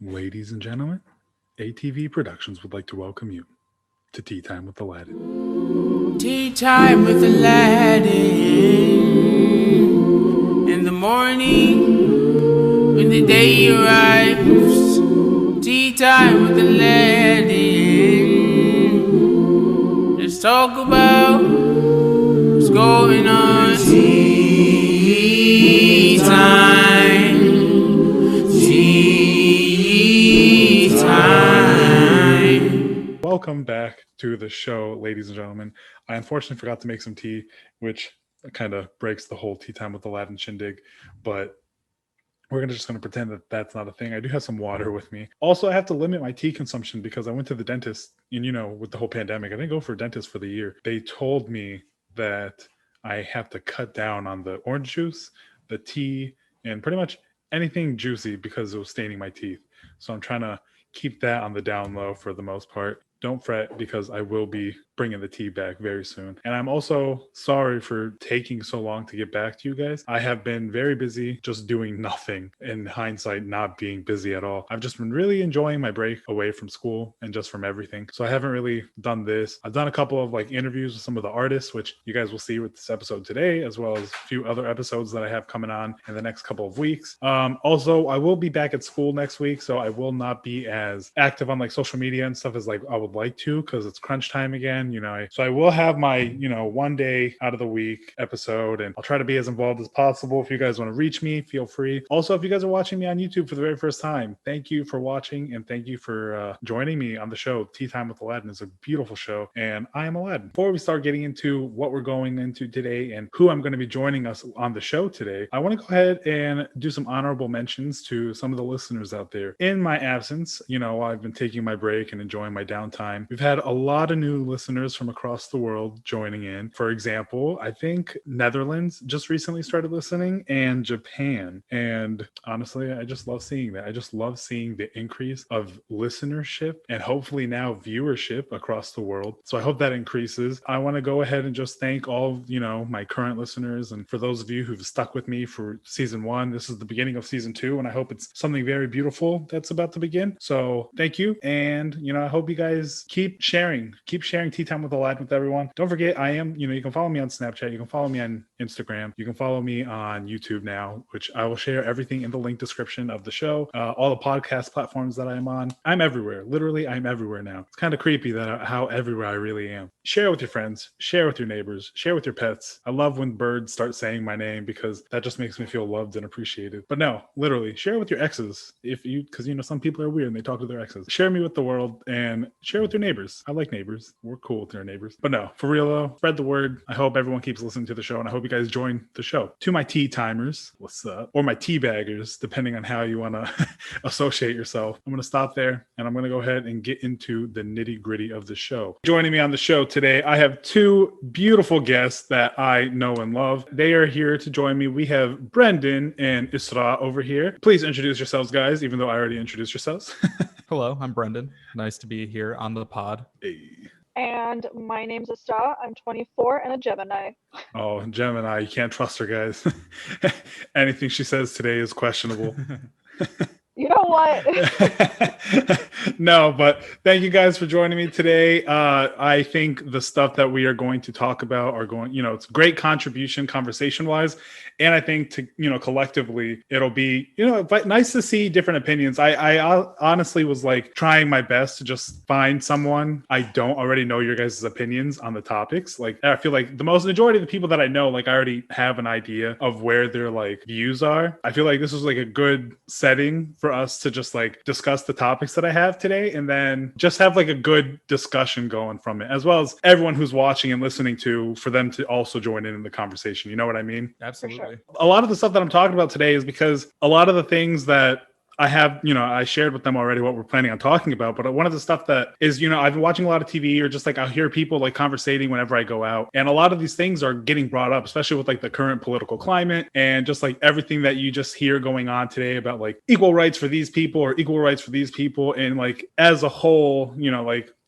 Ladies and gentlemen, ATV Productions would like to welcome you to Tea Time with Aladdin. Tea time with Aladdin. In the morning, when the day arrives. Tea time with Aladdin. Let's talk about what's going on. Tea time. Tea time. Welcome back to the show, ladies and gentlemen. I unfortunately forgot to make some tea, which kind of breaks the whole Tea Time with Aladdin shindig, but we're just going to pretend that that's not a thing. I do have some water with me. Also, I have to limit my tea consumption because I went to the dentist, and with the whole pandemic, I didn't go for a dentist for the year. They told me that I have to cut down on the orange juice, the tea, and pretty much anything juicy because it was staining my teeth. So I'm trying to keep that on the down low for the most part. Don't fret because I will be bringing the tea back very soon. And I'm also sorry for taking so long to get back to you guys. I have been very busy just doing nothing. In hindsight, not being busy at all. I've just been really enjoying my break away from school and just from everything. So I haven't really done this. I've done a couple of interviews with some of the artists, which you guys will see with this episode today, as well as a few other episodes that I have coming on in the next couple of weeks. Also, I will be back at school next week, so I will not be as active on social media and stuff as I would like to, because it's crunch time again. So I will have my, one day out of the week episode, and I'll try to be as involved as possible. If you guys want to reach me, feel free. Also, if you guys are watching me on YouTube for the very first time, thank you for watching, and thank you for joining me on the show. Tea Time with Aladdin is a beautiful show, and I am Aladdin. Before we start getting into what we're going into today and who I'm going to be joining us on the show today, I want to go ahead and do some honorable mentions to some of the listeners out there. In my absence, while I've been taking my break and enjoying my downtime, we've had a lot of new listeners from across the world joining in. For example, I think Netherlands just recently started listening, and Japan. And honestly, I just love seeing that. I just love seeing the increase of listenership and hopefully now viewership across the world. So I hope that increases. I want to go ahead and just thank all my current listeners, and for those of you who've stuck with me for season 1, this is the beginning of season 2, and I hope it's something very beautiful that's about to begin. So thank you, and I hope you guys keep sharing Tea Time with Aladdin with everyone. Don't forget, I am, you can follow me on Snapchat, you can follow me on Instagram, you can follow me on YouTube now, which I will share everything in the link description of the show, all the podcast platforms that I'm on. I'm everywhere. Literally, I'm everywhere now. It's kind of creepy how everywhere I really am. Share with your friends, share with your neighbors, share with your pets. I love when birds start saying my name because that just makes me feel loved and appreciated. But no, literally, share with your exes because some people are weird and they talk to their exes. Share me with the world and share with your neighbors. I like neighbors. We're cool with our neighbors. But no, for real though, spread the word. I hope everyone keeps listening to the show, and I hope you guys join the show. To my tea timers, what's up? Or my tea baggers, depending on how you want to associate yourself. I'm going to stop there, and I'm going to go ahead and get into the nitty gritty of the show. Joining me on the show today, I have two beautiful guests that I know and love. They are here to join me. We have Brendon and Israa over here. Please introduce yourselves, guys, even though I already introduced yourselves. Hello, I'm Brendon. Nice to be here on the pod. Hey. And my name's Israa. I'm 24 and a Gemini. Oh, Gemini, you can't trust her, guys. Anything she says today is questionable. You know what? No, but thank you guys for joining me today. I think the stuff that we are going to talk about it's great contribution conversation wise. And I think collectively it'll be, but nice to see different opinions. I honestly was trying my best to just find someone I don't already know your guys' opinions on the topics. I feel like the majority of the people that I know, I already have an idea of where their views are. I feel like this was a good setting for us to just discuss the topics that I have today, and then just have a good discussion going from it, as well as everyone who's watching and listening for them to also join in the conversation. You know what I mean? Absolutely. Sure. A lot of the stuff that I'm talking about today is because a lot of the things that I have, I shared with them already what we're planning on talking about. But one of the stuff that is, I've been watching a lot of TV, or just I'll hear people conversating whenever I go out. And a lot of these things are getting brought up, especially with the current political climate and just everything that you just hear going on today about equal rights for these people or equal rights for these people. And as a whole,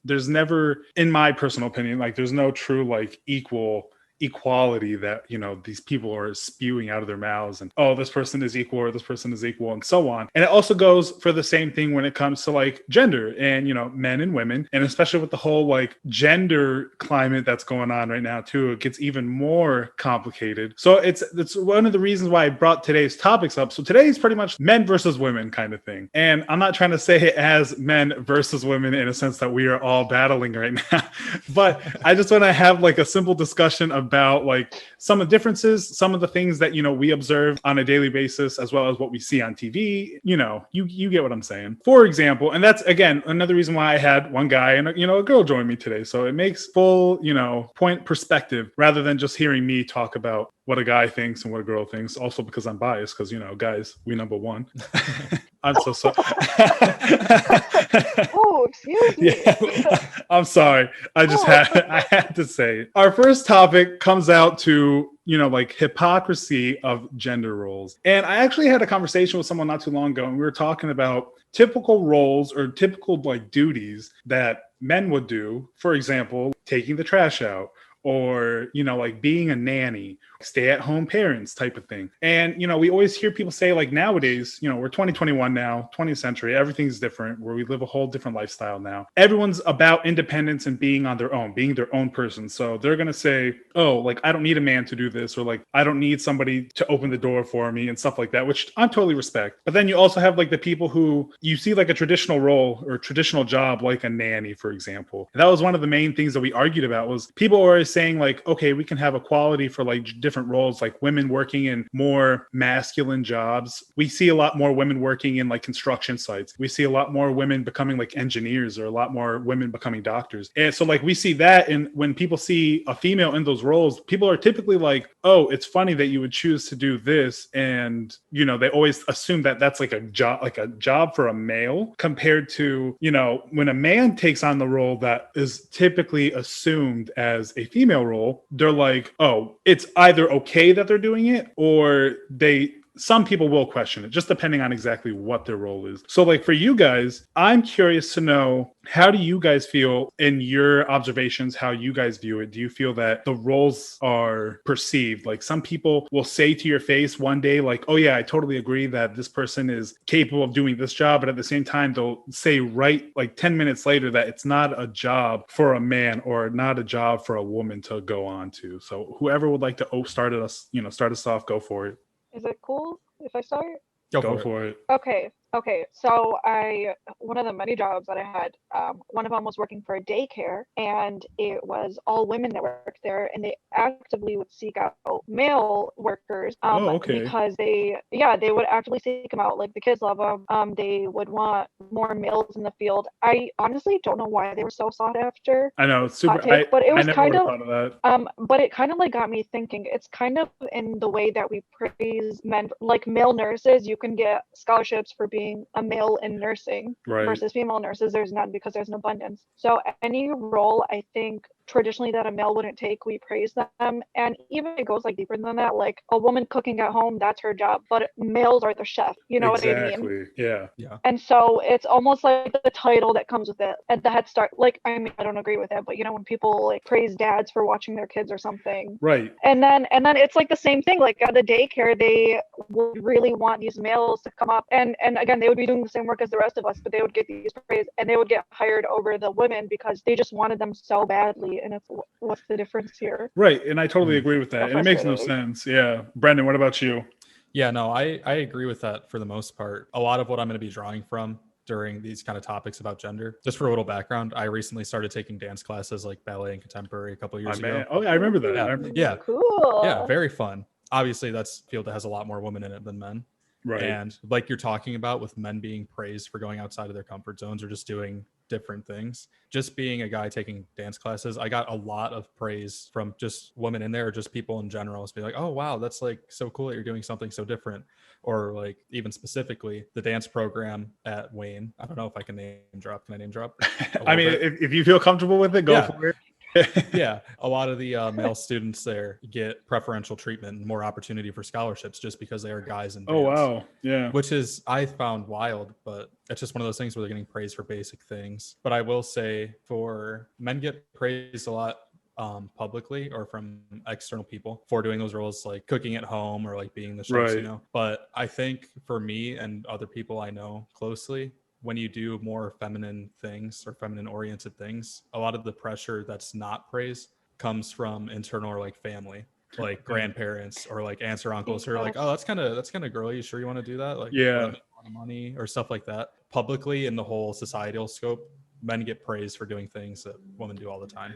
there's never, in my personal opinion, there's no true equal equality that, you know, these people are spewing out of their mouths, and oh, this person is equal or this person is equal and so on. And it also goes for the same thing when it comes to like gender and, you know, men and women, and especially with the whole like gender climate that's going on right now too, it gets even more complicated. So it's one of the reasons why I brought today's topics up. So today's pretty much men versus women kind of thing. And I'm not trying to say it as men versus women in a sense that we are all battling right now, but I just want to have like a simple discussion about like some of the differences, some of the things that, you know, we observe on a daily basis, as well as what we see on TV. You know, you get what I'm saying. For example, and that's again another reason why I had one guy and, you know, a girl join me today. So it makes full, you know, point perspective rather than just hearing me talk about what a guy thinks and what a girl thinks. Also because I'm biased, because, you know, guys, we number one. I'm so sorry. Oh, excuse me. Yeah, I'm sorry. I had to say it. Our first topic comes out to, you know, like hypocrisy of gender roles. And I actually had a conversation with someone not too long ago, and we were talking about typical roles or typical like duties that men would do. For example, taking the trash out, or, you know, like being a nanny, stay-at-home parents type of thing. And, you know, we always hear people say like nowadays, you know, we're 2021 now, 20th century, everything's different, where we live a whole different lifestyle now. Everyone's about independence and being on their own, being their own person. So they're going to say, oh, like, I don't need a man to do this, or like, I don't need somebody to open the door for me and stuff like that, which I totally respect. But then you also have like the people who you see like a traditional role or traditional job, like a nanny, for example. And that was one of the main things that we argued about, was people were always saying like, okay, we can have equality for like different roles, like women working in more masculine jobs. We see a lot more women working in like construction sites. We see a lot more women becoming like engineers, or a lot more women becoming doctors. And so like we see that, and when people see a female in those roles, people are typically like, oh, it's funny that you would choose to do this. And, you know, they always assume that that's like a job for a male, compared to, you know, when a man takes on the role that is typically assumed as a female role, they're like, oh, it's either okay that they're doing it, or some people will question it, just depending on exactly what their role is. So like for you guys, I'm curious to know, how do you guys feel in your observations, how you guys view it? Do you feel that the roles are perceived? Like some people will say to your face one day, like, oh yeah, I totally agree that this person is capable of doing this job. But at the same time, they'll say right like 10 minutes later that it's not a job for a man, or not a job for a woman to go on to. So whoever would like to start us off, go for it. Is it cool if I start? Go for it. Okay. So one of the many jobs that I had, one of them was working for a daycare, and it was all women that worked there, and they actively would seek out male workers, Oh, okay. because they would actively seek them out. Like the kids love them. They would want more males in the field. I honestly don't know why they were so sought after. I know, it's super. Hot take, but it was I never kind would have of thought of that. but it kind of like got me thinking. It's kind of in the way that we praise men, like male nurses. You can get scholarships for being a male in nursing, Right. versus female nurses, there's none, because there's an abundance. So any role, I think, traditionally that a male wouldn't take, we praise them. And even it goes like deeper than that, like a woman cooking at home, that's her job, but males are the chef, you know what I mean? Exactly. Yeah. And so it's almost like the title that comes with it at the head start. Like, I mean, I don't agree with it, but you know, when people like praise dads for watching their kids or something, Right. and then it's like the same thing. Like at the daycare, they would really want these males to come up, and again, they would be doing the same work as the rest of us, but they would get these praise, and they would get hired over the women because they just wanted them so badly. And it's, what's the difference here? Right. And I totally agree with that. So And it makes no frustrating. sense. Yeah. Brendon, what about you? Yeah, no, I agree with that for the most part. A lot of what I'm going to be drawing from during these kind of topics about gender. Just for a little background, I recently started taking dance classes like ballet and contemporary a couple of years ago. Oh, I remember that. Yeah. Cool. Yeah, very fun. Obviously, that's a field that has a lot more women in it than men. Right. And like you're talking about with men being praised for going outside of their comfort zones or just doing different things. Just being a guy taking dance classes, I got a lot of praise from just women in there, or just people in general. It's be like, oh, wow, that's like so cool that you're doing something so different. Or like even specifically the dance program at Wayne. I don't know if I can name drop. Can I name drop? I mean, if you feel comfortable with it, go for it. Yeah, a lot of the male students there get preferential treatment and more opportunity for scholarships just because they are guys in dance. Oh, wow. Yeah. Which is, I found wild, but it's just one of those things where they're getting praised for basic things. But I will say, for men get praised a lot publicly or from external people for doing those roles, like cooking at home or like being the chefs, Right. you know. But I think for me and other people I know closely, when you do more feminine things or feminine oriented things, a lot of the pressure that's not praise comes from internal or like family, like grandparents or like aunts or uncles who are like, oh, that's kind of girly. You sure you want to do that? Like, Yeah. want to make a lot of money or stuff like that. Publicly in the whole societal scope, men get praised for doing things that women do all the time.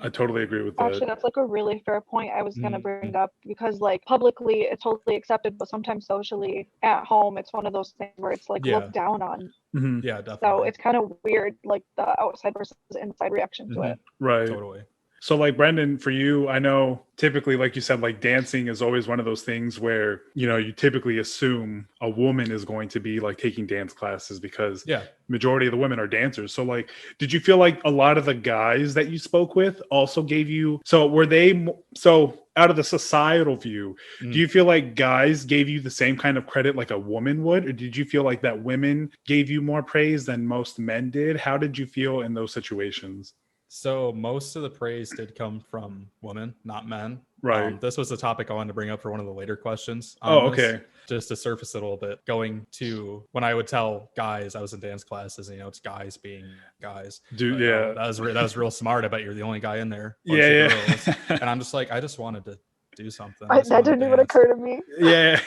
I totally agree with that. Actually, that's like a really fair point I was going to Mhm. bring up, because like publicly it's totally accepted, but sometimes socially at home it's one of those things where it's like Yeah. looked down on. Mhm. Yeah, definitely. So it's kind of weird, like the outside versus inside reaction to Mhm. it. Right. Totally. So like Brendon, for you, I know typically, like you said, like dancing is always one of those things where, you know, you typically assume a woman is going to be like taking dance classes because Yeah. majority of the women are dancers. So like, did you feel like a lot of the guys that you spoke with also gave you, so were they, so out of the societal view, do you feel like guys gave you the same kind of credit like a woman would? Or did you feel like that women gave you more praise than most men did? How did you feel in those situations? So most of the praise did come from women, not men. Right. This was a topic I wanted to bring up for one of the later questions Oh, on this, okay. just to surface it a little bit. Going to when I would tell guys I was in dance classes, and, you know, it's guys being guys. Dude, You know, yeah. that was real smart. I bet you're the only guy in there. Yeah, yeah. Girls. And I'm just like, I just wanted to do something. That didn't even occur to me. Yeah.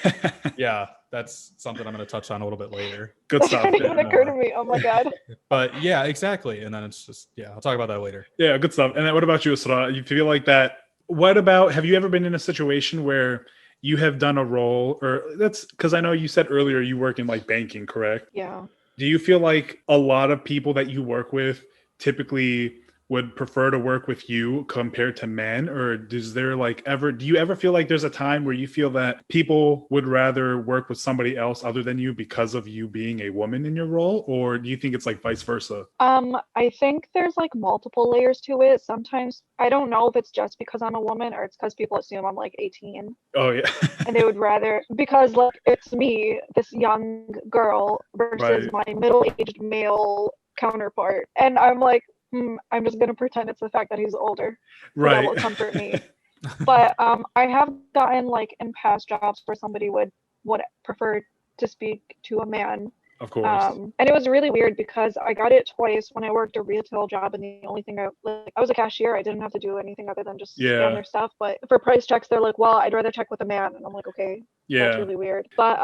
Yeah, that's something I'm going to touch on a little bit later. Good That stuff. didn't even Yeah. occur to me. Oh my god. But yeah, exactly. And then it's just, yeah, I'll talk about that later. Yeah, good stuff. And then what about you, Israa? You feel like that? What about, have you ever been in a situation where you have done a role, or that's because I know you said earlier you work in like banking, correct? Yeah. Do you feel like a lot of people that you work with typically would prefer to work with you compared to men? Or does there like ever, do you ever feel like there's a time where you feel that people would rather work with somebody else other than you because of you being a woman in your role? Or do you think it's like vice versa? I think there's like multiple layers to it. Sometimes I don't know if it's just because I'm a woman or it's because people assume I'm like 18 Oh, yeah. and they would rather, because like it's me, this young girl, versus Right. my middle-aged male counterpart, and I'm like, I'm just gonna pretend it's the fact that he's older. That will Right. comfort me. But I have gotten like in past jobs where somebody would prefer to speak to a man. Of course. And it was really weird because I got it twice when I worked a retail job, and the only thing I was a cashier. I didn't have to do anything other than just scan Yeah. their stuff. But for price checks, they're like, "Well, I'd rather check with a man," and I'm like, "Okay, that's Yeah. really weird." But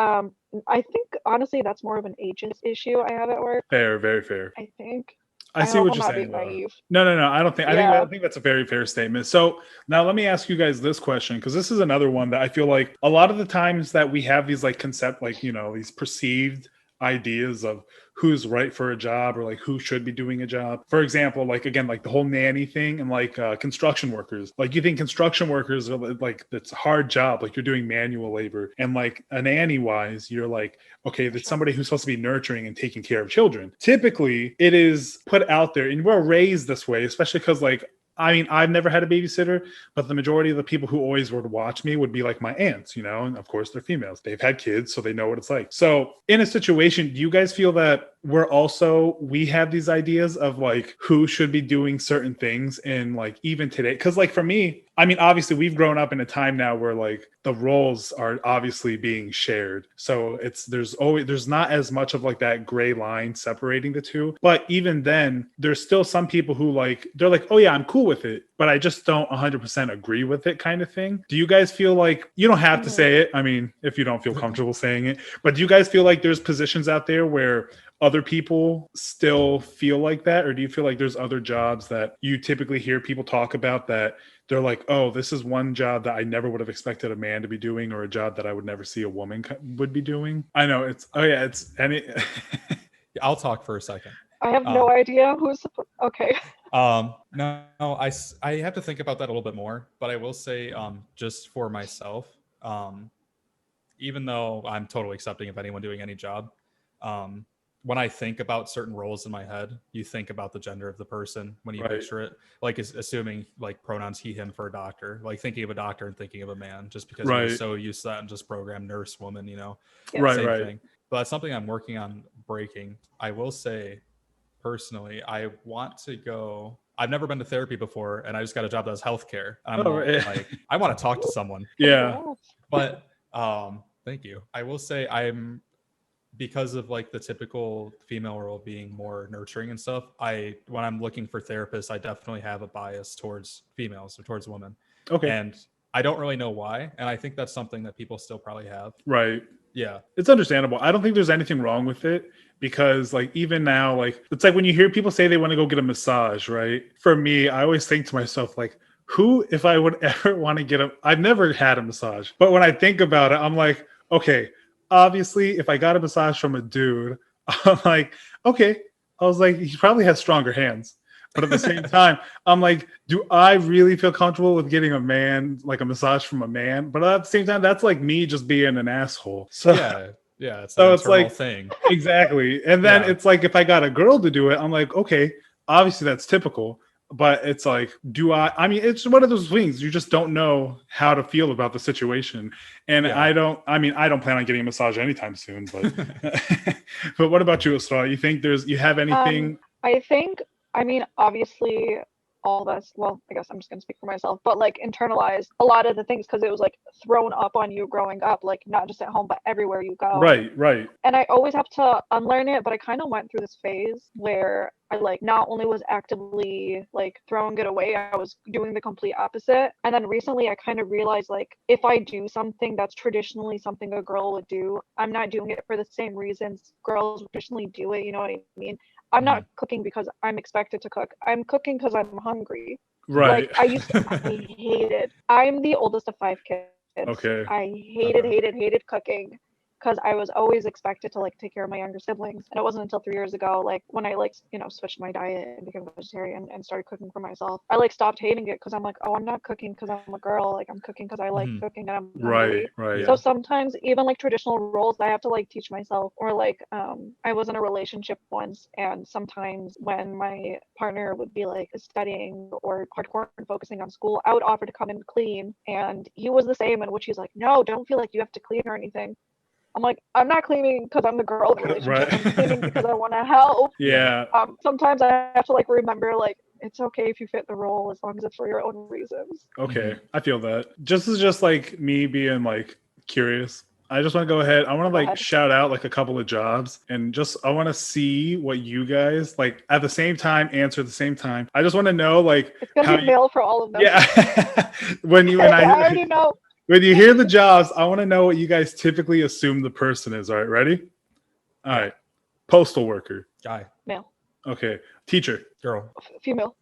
I think honestly that's more of an ageist issue I have at work. Fair, very fair. I think. I see hope what I'm you're not saying, being though. naive. No. I don't think. Yeah. I think that's a very fair statement. So now let me ask you guys this question, because this is another one that I feel like a lot of the times that we have these like concept, like, you know, these perceived ideas of who's right for a job or like who should be doing a job. For example, like again, like the whole nanny thing and like construction workers. Like you think construction workers are like, it's a hard job, like you're doing manual labor, and like a nanny wise, you're like, okay, that's somebody who's supposed to be nurturing and taking care of children. Typically it is put out there, and we're raised this way, especially because like, I mean, I've never had a babysitter, but the majority of the people who always would watch me would be like my aunts, you know, and of course they're females. They've had kids, so they know what it's like. So in a situation, do you guys feel that we have these ideas of like who should be doing certain things in like even today? Because like for me, I mean, obviously we've grown up in a time now where like the roles are obviously being shared. So there's not as much of like that gray line separating the two. But even then, there's still some people who like, they're like, oh yeah, I'm cool with it, but I just don't 100% agree with it kind of thing. Do you guys feel like, you don't have to say it, I mean, if you don't feel comfortable saying it, but do you guys feel like there's positions out there where other people still feel like that? Or do you feel like there's other jobs that you typically hear people talk about that they're like, oh, this is one job that I never would have expected a man to be doing, or a job that I would never see a woman would be doing? I know I'll talk for a second. I have no idea who's okay. No, I have to think about that a little bit more, but I will say, just for myself, even though I'm totally accepting of anyone doing any job, when I think about certain roles in my head, you think about the gender of the person when you picture it, like assuming like pronouns he, him for a doctor, like thinking of a doctor and thinking of a man, just because you're so used to that and just program nurse, woman, you know, same thing. But that's something I'm working on breaking. I will say, personally, I want to go. I've never been to therapy before, and I just got a job that does healthcare. I'm right. like, I want to talk to someone. Yeah. But thank you. I will say because of like the typical female role being more nurturing and stuff, when I'm looking for therapists, I definitely have a bias towards females or towards women. Okay. And I don't really know why. And I think that's something that people still probably have. Right. Yeah. It's understandable. I don't think there's anything wrong with it because like even now, like it's like when you hear people say they want to go get a massage, right? For me, I always think to myself, like, who, if I would ever want to get I've never had a massage, but when I think about it, I'm like, okay, obviously if I got a massage from a dude, I'm like, okay. I was like, he probably has stronger hands. But at the same time, I'm like, do I really feel comfortable with getting a man, like a massage from a man? But at the same time, that's like me just being an asshole. So yeah, it's so an it's internal like thing. Exactly. And then Yeah. it's like if I got a girl to do it, I'm like, okay, obviously that's typical. But it's like, I mean, it's one of those things. You just don't know how to feel about the situation. And Yeah. I don't plan on getting a massage anytime soon. But but what about you, Israa? You think you have anything? I mean, obviously, all of us, well, I guess I'm just going to speak for myself, but like internalize a lot of the things because it was like thrown up on you growing up, like not just at home, but everywhere you go. Right. And I always have to unlearn it, but I kind of went through this phase where I like not only was actively like throwing it away, I was doing the complete opposite. And then recently I kind of realized like if I do something that's traditionally something a girl would do, I'm not doing it for the same reasons girls traditionally do it, you know what I mean? I'm not cooking because I'm expected to cook. I'm cooking because I'm hungry. Right. Like I'm the oldest of 5 kids. Okay. I hated cooking because I was always expected to like take care of my younger siblings. And it wasn't until 3 years ago, like when I like, switched my diet and became a vegetarian and started cooking for myself, I like stopped hating it because I'm like, oh, I'm not cooking because I'm a girl. Like I'm cooking because I like cooking and I'm hungry. Right. So sometimes even like traditional roles I have to like teach myself, or like I was in a relationship once, and sometimes when my partner would be like studying or hardcore and focusing on school, I would offer to come and clean, and he was the same, in which he's like, no, don't feel like you have to clean or anything. I'm like, I'm not cleaning because I'm the girl in the relationship. Right. I'm cleaning because I want to help. Yeah. Sometimes I have to like remember like it's okay if you fit the role as long as it's for your own reasons. Okay. I feel that. Just like me being like curious. I just want to go ahead. I want to like shout out like a couple of jobs and I want to see what you guys like at the same time answer at the same time. I just want to know like it's gonna be male for all of them. Yeah. I already know. When you hear the jobs, I want to know what you guys typically assume the person is. All right, ready? All right. Postal worker. Guy. Male. Okay. Teacher. Girl. Female.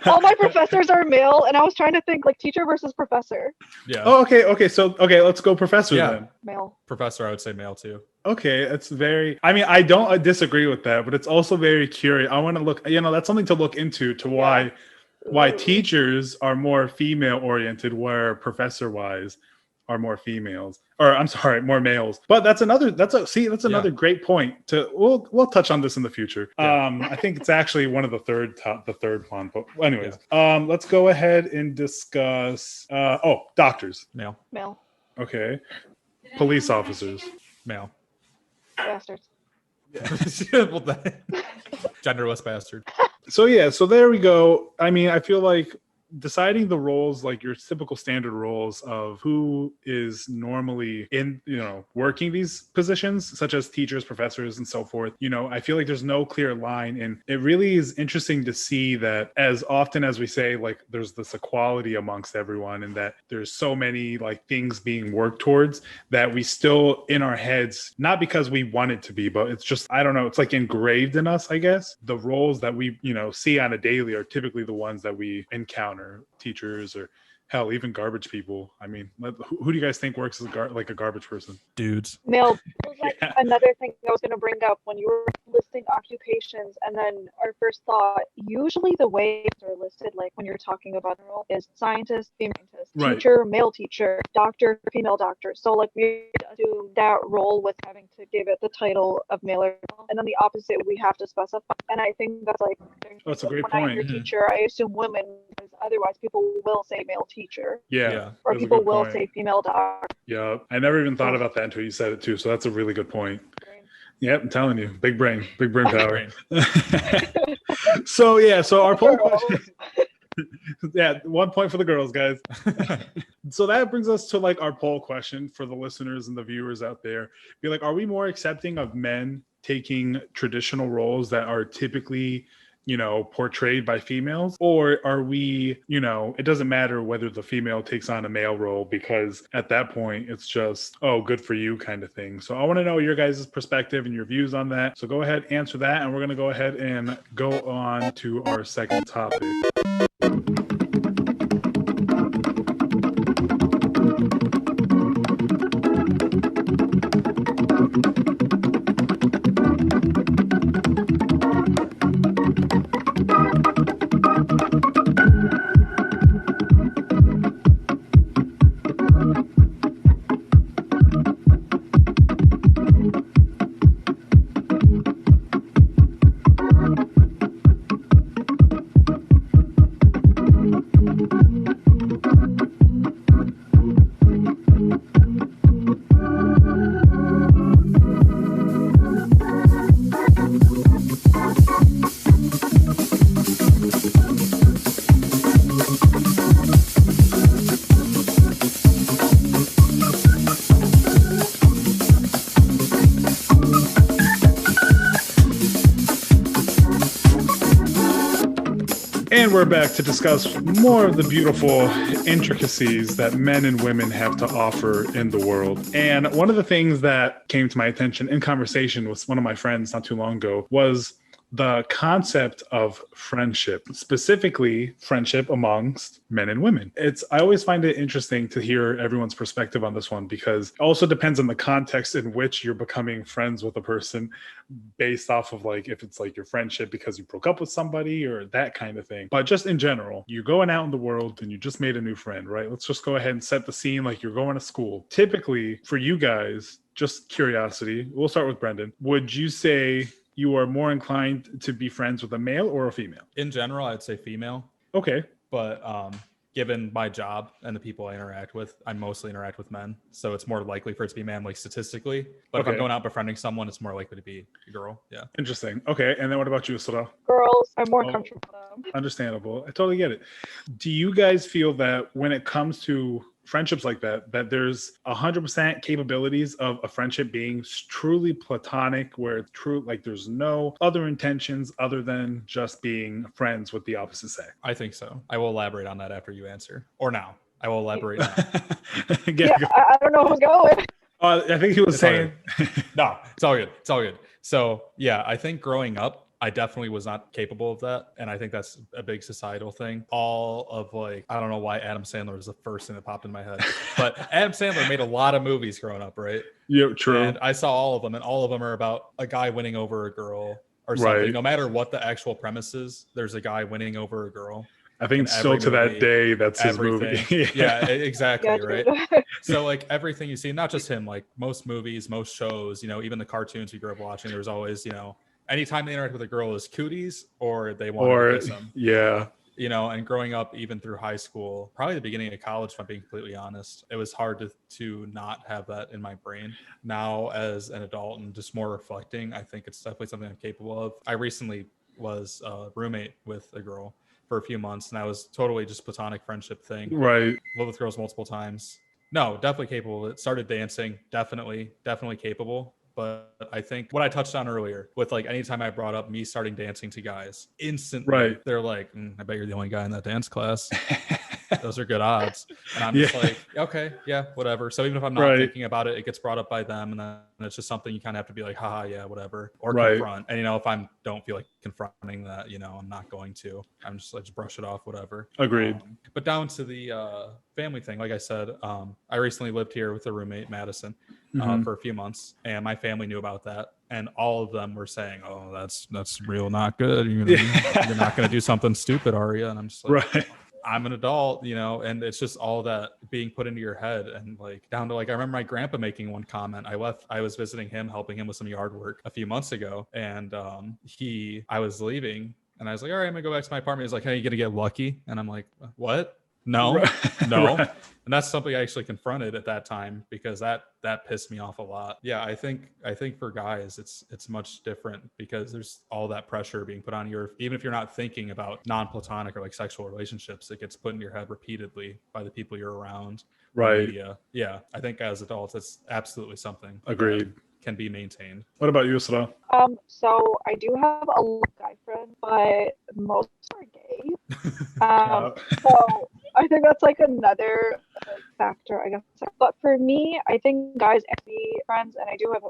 All my professors are male, and I was trying to think like teacher versus professor. Yeah. Oh, okay. So, let's go professor then. Male. Professor, I would say male too. Okay, that's I mean, I don't disagree with that, but it's also very curious. I want to look, that's something to look into why teachers are more female oriented, where professor wise are more females, or I'm sorry, more males. But that's another great point we'll touch on this in the future. I think it's actually one of the third one, but anyways, let's go ahead and discuss doctors. Male. Okay. Police officers. Male. Bastards. Genderless bastard. So there we go. I mean, I feel like deciding the roles, like your typical standard roles of who is normally in, working these positions, such as teachers, professors, and so forth. I feel like there's no clear line, and it really is interesting to see that as often as we say, like, there's this equality amongst everyone, and that there's so many like things being worked towards that we still in our heads, not because we want it to be, but it's just, I don't know, it's like engraved in us, I guess. The roles that we, see on a daily are typically the ones that we encounter. Teachers, or hell, even garbage people. I mean, who do you guys think works as a garbage person? Dudes. Male. Another thing I was going to bring up when you were listing occupations, and then our first thought, usually the way they're listed, like when you're talking about a role, is scientist, female scientist, teacher, male teacher, doctor, female doctor. So like we do that role with having to give it the title of male or female, and then the opposite we have to specify. And I think that's like, that's a great when point. I hear teacher, I assume women, because otherwise people will say male teacher. Yeah. Or people will say female doctor. Yeah. I never even thought about that until you said it too. So that's a really good point. Yep, I'm telling you, big brain power. Brain. So our poll question. Yeah, 1 point for the girls, guys. So that brings us to like our poll question for the listeners and the viewers out there. Be like, are we more accepting of men taking traditional roles that are typically, portrayed by females? Or are we, it doesn't matter whether the female takes on a male role, because at that point it's just, oh, good for you kind of thing. So I want to know your guys' perspective and your views on that. So go ahead, answer that. And we're going to go ahead and go on to our second topic. And we're back to discuss more of the beautiful intricacies that men and women have to offer in the world. And one of the things that came to my attention in conversation with one of my friends not too long ago was the concept of friendship, specifically friendship amongst men and women. I always find it interesting to hear everyone's perspective on this one, because it also depends on the context in which you're becoming friends with a person, based off of like, if it's like your friendship because you broke up with somebody or that kind of thing. But just in general, you're going out in the world and you just made a new friend, right? Let's just go ahead and set the scene like you're going to school. Typically for you guys, just curiosity, we'll start with Brendon. Would you say you are more inclined to be friends with a male or a female? In general, I'd say female. Okay. But given my job and the people I interact with, I mostly interact with men. So it's more likely for it to be manly statistically. But if I'm going out befriending someone, it's more likely to be a girl. Yeah. Interesting. Okay. And then what about you, Sarah? Girls, I'm more comfortable with them. Understandable. I totally get it. Do you guys feel that when it comes to friendships like that there's 100% capabilities of a friendship being truly platonic, where it's true, like there's no other intentions other than just being friends with the opposite sex? I think so. I will elaborate on that after you answer. Or now. I will elaborate now. I don't know who's going. I think he was saying... No, it's all good. It's all good. So yeah, I think growing up, I definitely was not capable of that. And I think that's a big societal thing. All of like, I don't know why Adam Sandler was the first thing that popped in my head, but Adam Sandler made a lot of movies growing up, right? Yeah, true. And I saw all of them, and all of them are about a guy winning over a girl or something. Right. No matter what the actual premise is, there's a guy winning over a girl. I think still to that day, that's his movie. Yeah, exactly. Yeah, right. So like everything you see, not just him, like most movies, most shows, even the cartoons we grew up watching, there was always, anytime they interact with a girl is cooties or they want to kiss them. Yeah. And growing up even through high school, probably the beginning of college, if I'm being completely honest, it was hard to not have that in my brain. Now as an adult and just more reflecting, I think it's definitely something I'm capable of. I recently was a roommate with a girl for a few months, and I was totally just platonic friendship thing. Right. Lived with girls multiple times. No, definitely capable of it. Started dancing. Definitely capable. But I think what I touched on earlier with like anytime I brought up me starting dancing to guys, instantly they're like, I bet you're the only guy in that dance class. Those are good odds. And I'm just like, okay, yeah, whatever. So even if I'm not thinking about it, it gets brought up by them, and then it's just something you kind of have to be like, haha, yeah, whatever. Or confront. And if I don't feel like confronting that, I'm not going to. I'm just like, just brush it off, whatever. Agreed. But down to the family thing, like I said, I recently lived here with a roommate, Madison, for a few months, and my family knew about that, and all of them were saying, "Oh, that's real not good. You're not going to do something stupid, are you?" And I'm just like, I'm an adult, and it's just all that being put into your head, and like down to like I remember my grandpa making one comment. I was visiting him, helping him with some yard work a few months ago, and I was leaving, and I was like, all right, I'm gonna go back to my apartment. He's like, hey, you gonna get lucky? And I'm like, what? No, Right. no. Right. And that's something I actually confronted at that time because that pissed me off a lot. Yeah, I think for guys it's much different because there's all that pressure being put on you. Even if you're not thinking about non-platonic or like sexual relationships, it gets put in your head repeatedly by the people you're around or Right. media. Yeah, I think as adults, it's absolutely something that Agreed. can be maintained. What about you, Israa? So I do have a lot of guy friends, but most are gay. Uh, So I think that's like another like factor, I guess. But for me, I think guys and me friends, and I do have a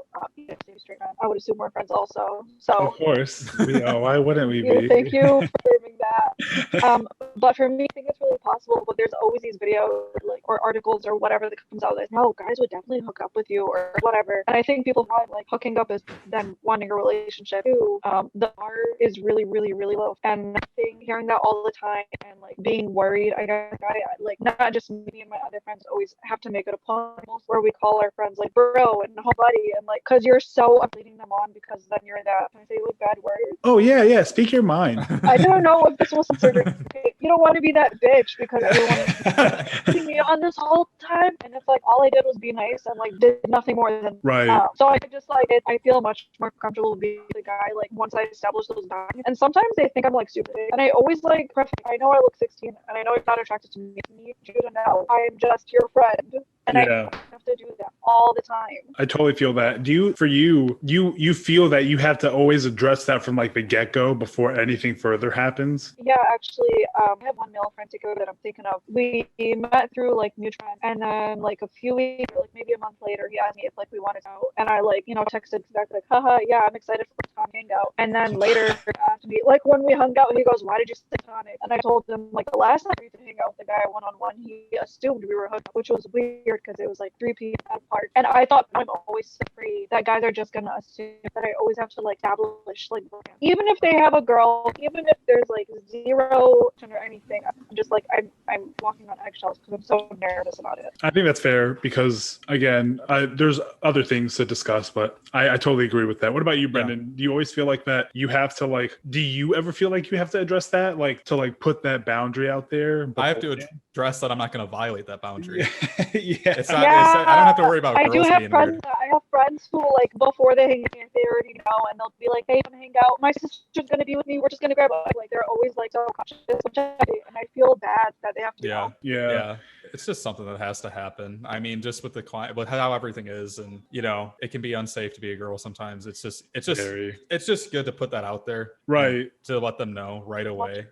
straight friend. I would assume we're friends also. So of course. Why wouldn't we thank be? you for confirming that. But for me, I think it's really possible. But there's always these videos, like or articles or whatever that comes out that no, guys would definitely hook up with you or whatever. And I think people find like hooking up is then wanting a relationship too. The bar is really, really, really low. And I think hearing that all the time and like being worried, I guess I like not just me and my other friends always have to make it a point where we call our friends like bro and home buddy and like because you're so leading them on because then you're that can I say like bad words? Oh yeah. Speak your mind. I don't know if this was considered. You don't want to be that bitch because everyone's putting me on this whole time, and it's like all I did was be nice and like did nothing more than Right. So I just like it. I feel much more comfortable being the guy like once I establish those boundaries. And sometimes they think I'm like stupid, and I always like I know I look 16, and I know you're not attracted to me. I need you to know I am just your friend. And Yeah. I have to do that all the time. I totally feel that. Do you, for you feel that you have to always address that from like the get-go before anything further happens? Yeah, actually, I have one male friend together that I'm thinking of. We met through like mutual friends, and then like a few weeks, or like maybe a month later, he asked me if like we wanted to go, and I like texted back like, haha, yeah, I'm excited for Tom hangout. And then later after me, like when we hung out, he goes, why did you say tonic? And I told him like the last time we did hang out with the guy one-on-one, he assumed we were hooked up, which was weird because it was like 3 p.m. at a park. And I thought I'm always afraid that guys are just gonna assume that I always have to like establish like even if they have a girl, even if there's like zero or anything, I'm just like I'm walking on eggshells because I'm so nervous about it. I think that's fair because again, there's other things to discuss, but I totally agree with that. What about you, Brendon? Yeah. Do you always feel like that you have to like? Do you ever feel like you have to address that, like to like put that boundary out there? I have to address that I'm not going to violate that boundary. Yeah. It's not, I don't have to worry about I do girls have being friends. weird. I have friends who like before they hang out, they already know, and they'll be like, "Hey, I'm gonna hang out. My sister's gonna be with me. We're just gonna grab a like." They're always like so conscious, and I feel bad that they have to. Yeah. Know. Yeah. It's just something that has to happen. I mean, just with the client, with how everything is, and it can be unsafe to be a girl sometimes. It's just good to put that out there, Right. To let them know right away.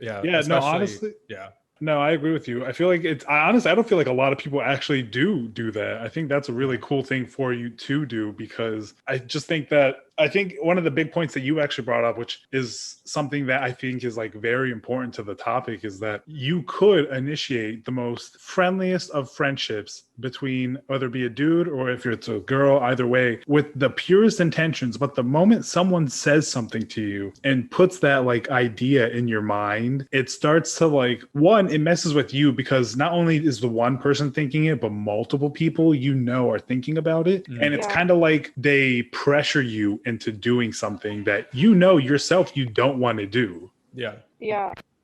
Yeah. Yeah. No, honestly. Yeah. No, I agree with you. I feel like I don't feel like a lot of people actually do that. I think that's a really cool thing for you to do because I just think that one of the big points that you actually brought up, which is something that I think is like very important to the topic, is that you could initiate the most friendliest of friendships between whether it be a dude or if it's a girl, either way, with the purest intentions. But the moment someone says something to you and puts that like idea in your mind, it starts to like, one, it messes with you because not only is the one person thinking it, but multiple people are thinking about it. And it's kind of like they pressure you into doing something that yourself you don't want to do. Yeah.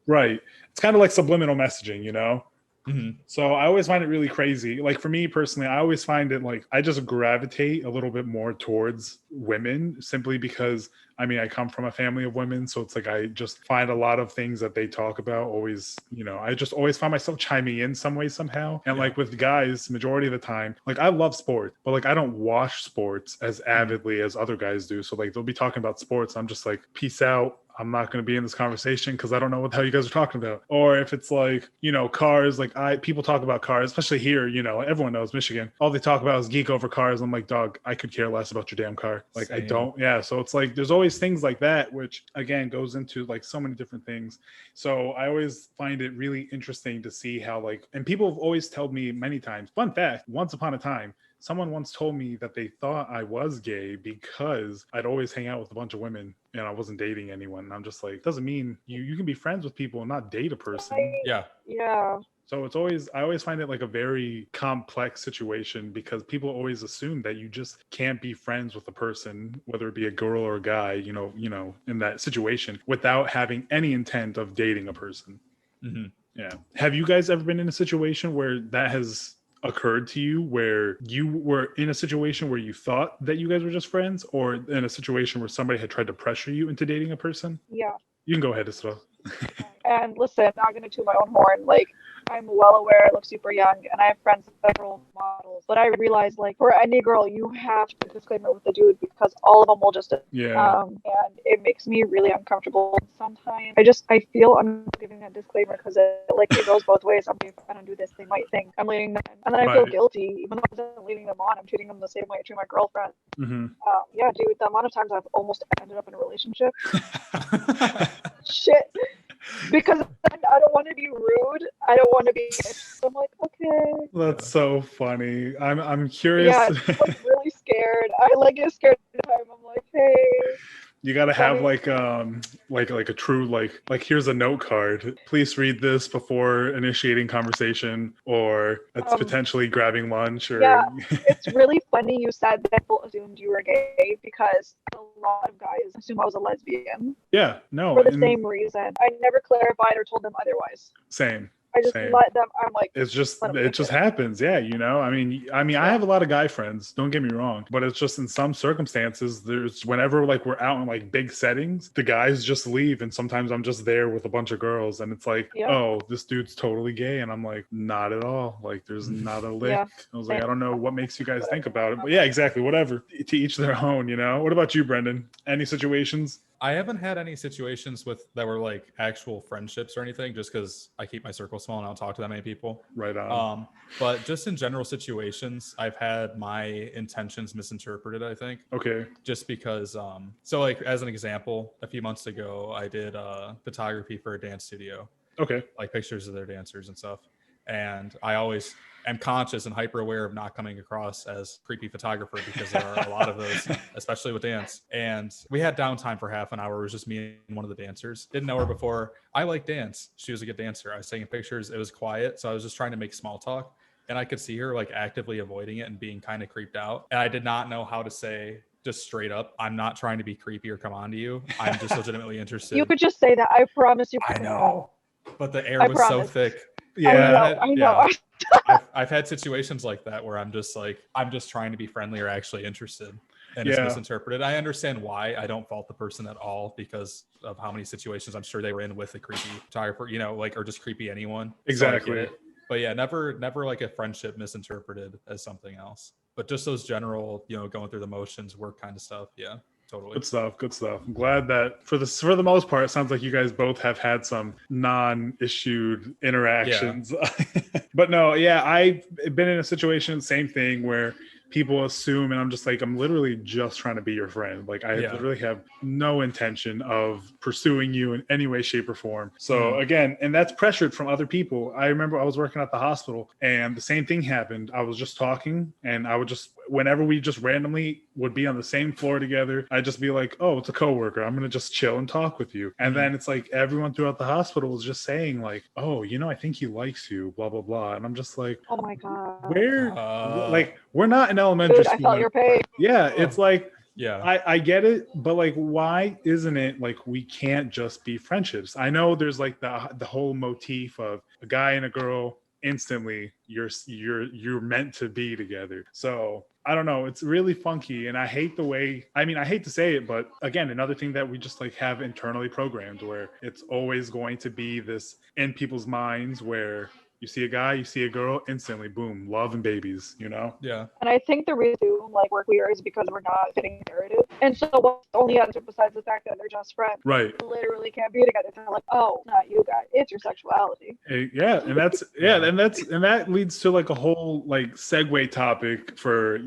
Right. It's kind of like subliminal messaging, Mm-hmm. So I always find it really crazy. Like for me personally, I always find it like I just gravitate a little bit more towards women simply because I come from a family of women. So it's like I just find a lot of things that they talk about always, I just always find myself chiming in some way, somehow. And like with guys, majority of the time, like I love sport, but like I don't watch sports as avidly as other guys do. So like they'll be talking about sports. I'm just like, peace out. I'm not going to be in this conversation because I don't know what the hell you guys are talking about. Or if it's like, cars, like people talk about cars, especially here, everyone knows Michigan. All they talk about is geek over cars. I'm like, dog, I could care less about your damn car. Like I don't. Yeah. So it's like, there's always things like that, which again goes into like so many different things. So I always find it really interesting to see how and people have always told me many times, fun fact, once upon a time, someone once told me that they thought I was gay because I'd always hang out with a bunch of women and I wasn't dating anyone. And I'm just like, doesn't mean you can be friends with people and not date a person. Yeah. So I always find it like a very complex situation because people always assume that you just can't be friends with a person, whether it be a girl or a guy, in that situation without having any intent of dating a person. Mm-hmm. Yeah. Have you guys ever been in a situation where that has occurred to you, where you were in a situation where you thought that you guys were just friends, or in a situation where somebody had tried to pressure you into dating a person? Yeah. You can go ahead, Isra. And listen, not gonna toot my own horn. Like, I'm well aware I look super young, and I have friends that are role models. But I realize, like, for any girl, you have to disclaimer with the dude because all of them will just. Yeah. And it makes me really uncomfortable. Sometimes I feel I'm giving that disclaimer because it goes both ways. If I don't do this, they might think I'm leading them, and then I feel Right. guilty, even though I'm not leading them on. I'm treating them the same way I treat my girlfriend. Mm-hmm. Yeah, dude, the amount of times I've almost ended up in a relationship. Shit. Because I don't want to be rude. I don't want to be. I'm like, okay. That's so funny. I'm curious. Yeah, I'm like really scared. I like get scared every time. I'm like, hey. You gotta have like a true like here's a note card. Please read this before initiating conversation, or it's potentially grabbing lunch. Or yeah, it's really funny you said that people assumed you were gay because a lot of guys assume I was a lesbian. Yeah, no, for the same reason. I never clarified or told them otherwise. Same. I just let them. I'm like, it just happens. Yeah, I mean, I have a lot of guy friends. Don't get me wrong, but it's just in some circumstances. There's whenever like we're out in like big settings, the guys just leave, and sometimes I'm just there with a bunch of girls, and it's like, oh, this dude's totally gay, and I'm like, not at all. Like, there's not a lick. I was like, I don't know what makes you guys think about it, but yeah, exactly. Whatever. To each their own. What about you, Brendon? Any situations? I haven't had any situations that were like actual friendships or anything, just because I keep my circle small and I don't talk to that many people. Right on. But just in general situations, I've had my intentions misinterpreted, I think. Okay. Just because, so like as an example, a few months ago, I did photography for a dance studio. Okay. Like pictures of their dancers and stuff. And I always am conscious and hyper aware of not coming across as creepy photographer because there are a lot of those, especially with dance. And we had downtime for half an hour. It was just me and one of the dancers. Didn't know her before. I like dance. She was a good dancer. I was taking pictures. It was quiet. So I was just trying to make small talk. And I could see her like actively avoiding it and being kind of creeped out. And I did not know how to say just straight up, I'm not trying to be creepy or come on to you. I'm just legitimately interested. You could just say that. I promise you. I know. But the air was so thick. Yeah, I know. I've had situations like that where I'm just trying to be friendly or actually interested, and it's misinterpreted. I understand why. I don't fault the person at all because of how many situations I'm sure they were in with a creepy photographer, or just creepy anyone. Exactly. So but yeah, never like a friendship misinterpreted as something else. But just those general, going through the motions, work kind of stuff. Yeah. Totally. Good stuff. I'm glad that for the most part, it sounds like you guys both have had some non-issued interactions. Yeah. But no, I've been in a situation, same thing, where people assume, and I'm just like, I'm literally just trying to be your friend. Like, I literally have no intention of pursuing you in any way, shape, or form. So again, and that's pressured from other people. I remember I was working at the hospital and the same thing happened. I was just talking, and I would just, whenever we just randomly would be on the same floor together, I'd just be like, oh, it's a coworker. I'm going to just chill and talk with you. And then it's like everyone throughout the hospital was just saying like, oh, I think he likes you, blah, blah, blah. And I'm just like, oh my God. We're not in elementary school. I felt your pain. Yeah, it's like, yeah, I get it, but like, why isn't it like we can't just be friendships? I know there's like the whole motif of a guy and a girl instantly you're meant to be together. So I don't know, it's really funky, and I hate to say it, but again, another thing that we just like have internally programmed, where it's always going to be this in people's minds where you see a guy, you see a girl, instantly, boom, love and babies, Yeah. And I think the reason we're queer is because we're not fitting narrative. And so what's the only answer besides the fact that they're just friends? Right. Literally can't be together. They're like, oh, not you guys. It's your sexuality. Yeah, and that leads to like a whole like segue topic for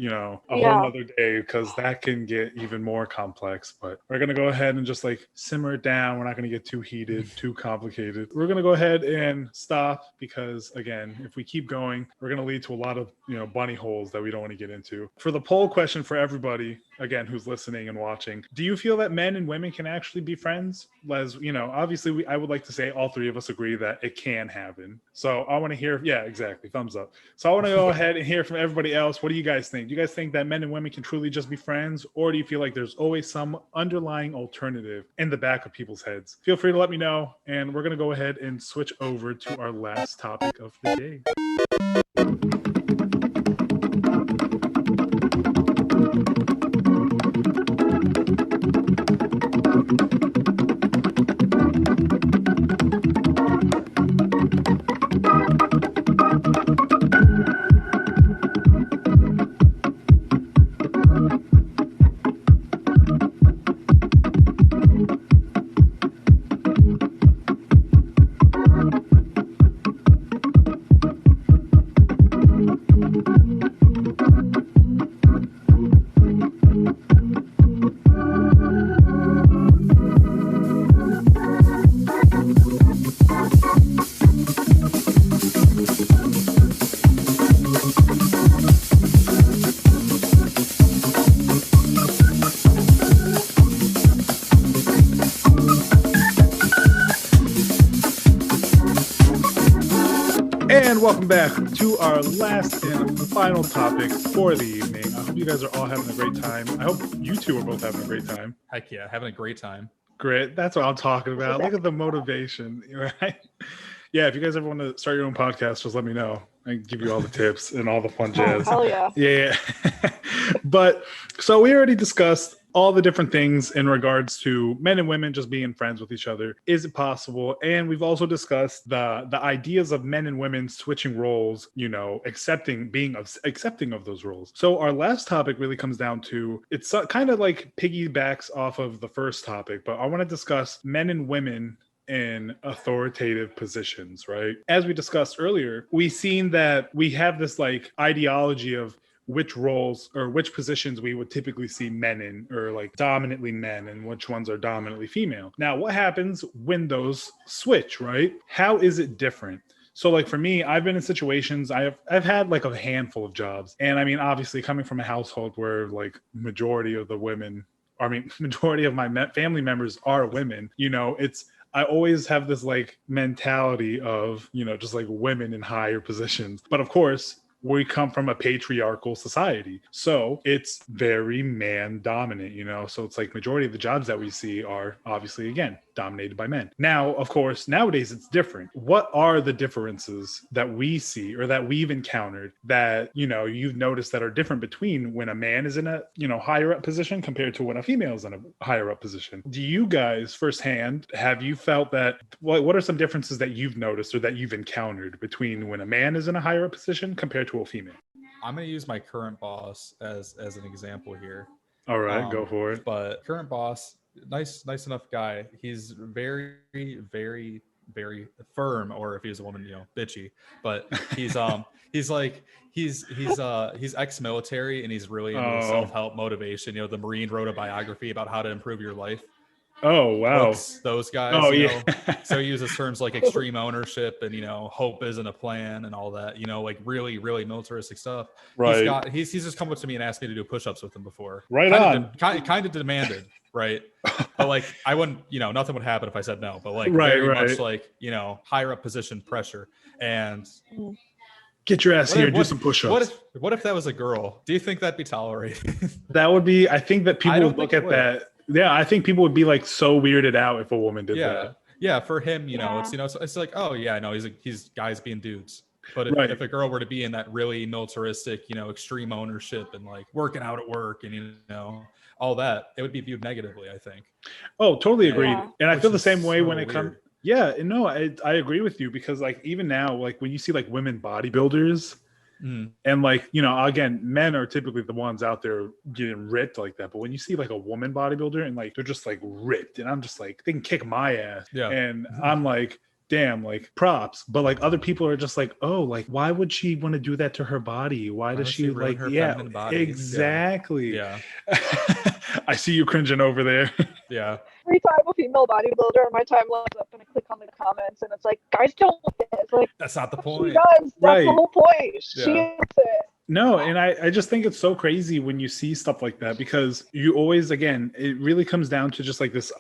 whole other day, because that can get even more complex. But we're gonna go ahead and just like simmer it down. We're not gonna get too heated, too complicated. We're gonna go ahead and stop because because again, if we keep going, we're going to lead to a lot of, bunny holes that we don't want to get into. For the poll question for everybody, again, who's listening and watching, do you feel that men and women can actually be friends? Les, obviously I would like to say all three of us agree that it can happen. So I want to hear, yeah, exactly. Thumbs up. So I want to go ahead and hear from everybody else. What do you guys think? Do you guys think that men and women can truly just be friends? Or do you feel like there's always some underlying alternative in the back of people's heads? Feel free to let me know. And we're going to go ahead and switch over to our last topic of the day. And welcome back to our last and final topic for the evening. I hope you guys are all having a great time. I hope you two are both having a great time. Heck yeah, having a great time. Great. That's what I'm talking about. Look at the motivation, right? Yeah, if you guys ever want to start your own podcast, just let me know. I can give you all the tips and all the fun jazz. Oh, hell yeah. Yeah. But so we already discussed all the different things in regards to men and women just being friends with each other. Is it possible? And we've also discussed the ideas of men and women switching roles, accepting of those roles. So our last topic really comes down to, it's kind of like piggybacks off of the first topic, but I want to discuss men and women in authoritative positions, right? As we discussed earlier, we've seen that we have this like ideology of which roles or which positions we would typically see men in, or like dominantly men, and which ones are dominantly female. Now, what happens when those switch, right? How is it different? So like for me, I've been in situations, I've had like a handful of jobs. And I mean, obviously coming from a household where like majority of my family members are women, I always have this like mentality of, just like women in higher positions. But of course, we come from a patriarchal society. So it's very man dominant, so it's like majority of the jobs that we see are obviously, again, dominated by men. Now, of course, nowadays it's different. What are the differences that we see or that we've encountered that, you've noticed that are different between when a man is in a, higher up position compared to when a female is in a higher up position? Do you guys firsthand, have you felt that, what are some differences that you've noticed or that you've encountered between when a man is in a higher up position compared to a female? I'm going to use my current boss as an example here. All right, go for it. But current boss, nice enough guy. He's very, very, very firm, or if he's a woman, bitchy. But he's he's ex-military, and he's really into self-help motivation. The Marine wrote a biography about how to improve your life. Oh wow. Books, those guys. So he uses terms like extreme ownership and hope isn't a plan and all that. Like really, really militaristic stuff. Right. He's just come up to me and asked me to do push-ups with him before. Right kind of demanded, right? But like I wouldn't, nothing would happen if I said no. But like much like higher up position pressure and. Get your ass here, do some push-ups. What if that was a girl? Do you think that'd be tolerated? That would be. I think that people would look at that. Yeah, I think people would be like so weirded out if a woman did that. Yeah, for him, it's like, oh yeah, I know he's guys being dudes. But if a girl were to be in that really militaristic, extreme ownership and like working out at work and all that, it would be viewed negatively, I think. Oh, totally agreed. Yeah. And I feel the same way when it comes. Yeah, no, I agree with you, because like even now, like when you see like women bodybuilders. And like, again, men are typically the ones out there getting ripped like that. But when you see like a woman bodybuilder and like they're just like ripped, and I'm just like, they can kick my ass. Yeah. And I'm like, damn, like props. But like other people are just like, oh, like why would she want to do that to her body? Why does she like her feminine body? Exactly. Yeah. I see you cringing over there. Yeah. Every time a female bodybuilder on my timeline up in a click on the comments, and it's like, guys don't like this. Like, That's not the she point. does. That's Right. the whole point. Yeah. She is it. No, and I just think it's so crazy when you see stuff like that, because you always, again, it really comes down to just like this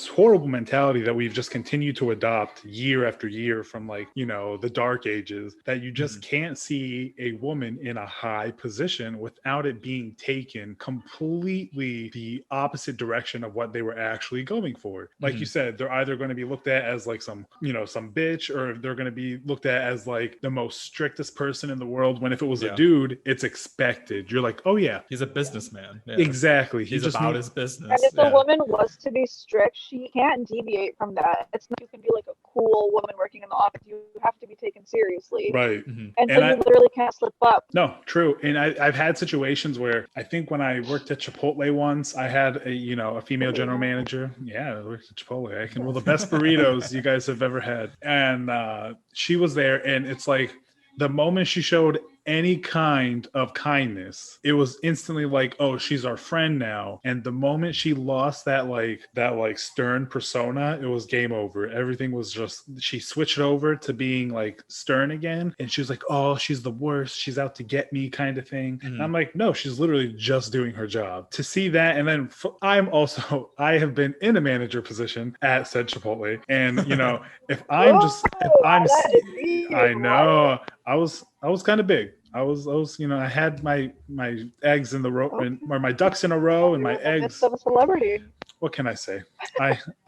horrible mentality that we've just continued to adopt year after year from, like, you know, the dark ages, that you just can't see a woman in a high position without it being taken completely the opposite direction of what they were actually going for. Like you said, they're either going to be looked at as like some bitch, or they're going to be looked at as like the most strictest person in the world, when if it was a dude, it's expected. You're like, oh yeah, He's a businessman. Yeah. exactly. He's about his business. And if the woman was to be strict, she can't deviate from that. It's not, you can be like a cool woman working in the office. You have to be taken seriously. Right. And so you literally can't slip up. No, true. And I've had situations where, I think when I worked at Chipotle once, I had a female general manager. Yeah, I worked at Chipotle. The best burritos you guys have ever had. And she was there, and it's like, the moment she showed any kind of kindness, it was instantly like, oh, she's our friend now. And the moment she lost that stern persona, it was game over. Everything was just, she switched over to being like stern again, and she was like, oh, she's the worst, she's out to get me, kind of thing. And I'm like, no, she's literally just doing her job. To see that, and then I have been in a manager position at said Chipotle, and I know I was kind of big. I was, I had my eggs in the row, or my ducks in a row, and my eggs. Of a celebrity. What can I say?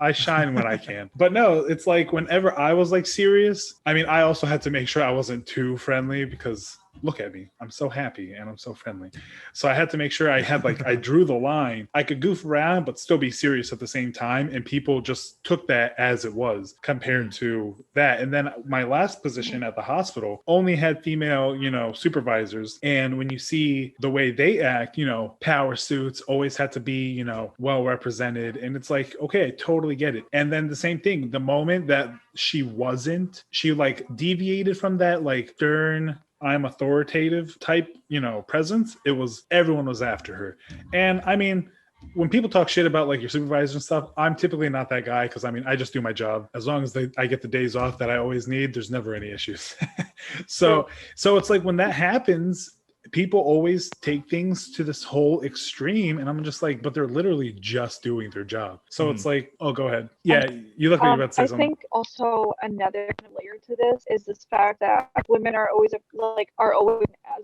I shine when I can. But no, it's like, whenever I was like serious, I mean, I also had to make sure I wasn't too friendly, because look at me, I'm so happy and I'm so friendly. So I had to make sure I had I drew the line. I could goof around but still be serious at the same time, and people just took that as it was compared to that. And then my last position at the hospital only had female, supervisors, and when you see the way they act, power suits, always had to be, well represented, and it's like, okay, I totally get it. And then the same thing, the moment that she deviated from that stern, I'm authoritative type, presence, everyone was after her. And I mean, when people talk shit about your supervisor and stuff, I'm typically not that guy, because I just do my job. As long as I get the days off that I always need, there's never any issues. So it's like, when that happens, people always take things to this whole extreme, and I'm just like, but they're literally just doing their job. So it's like, oh, go ahead. Yeah, you look like you're about to say something. I think also another layer to this is this fact that women are always as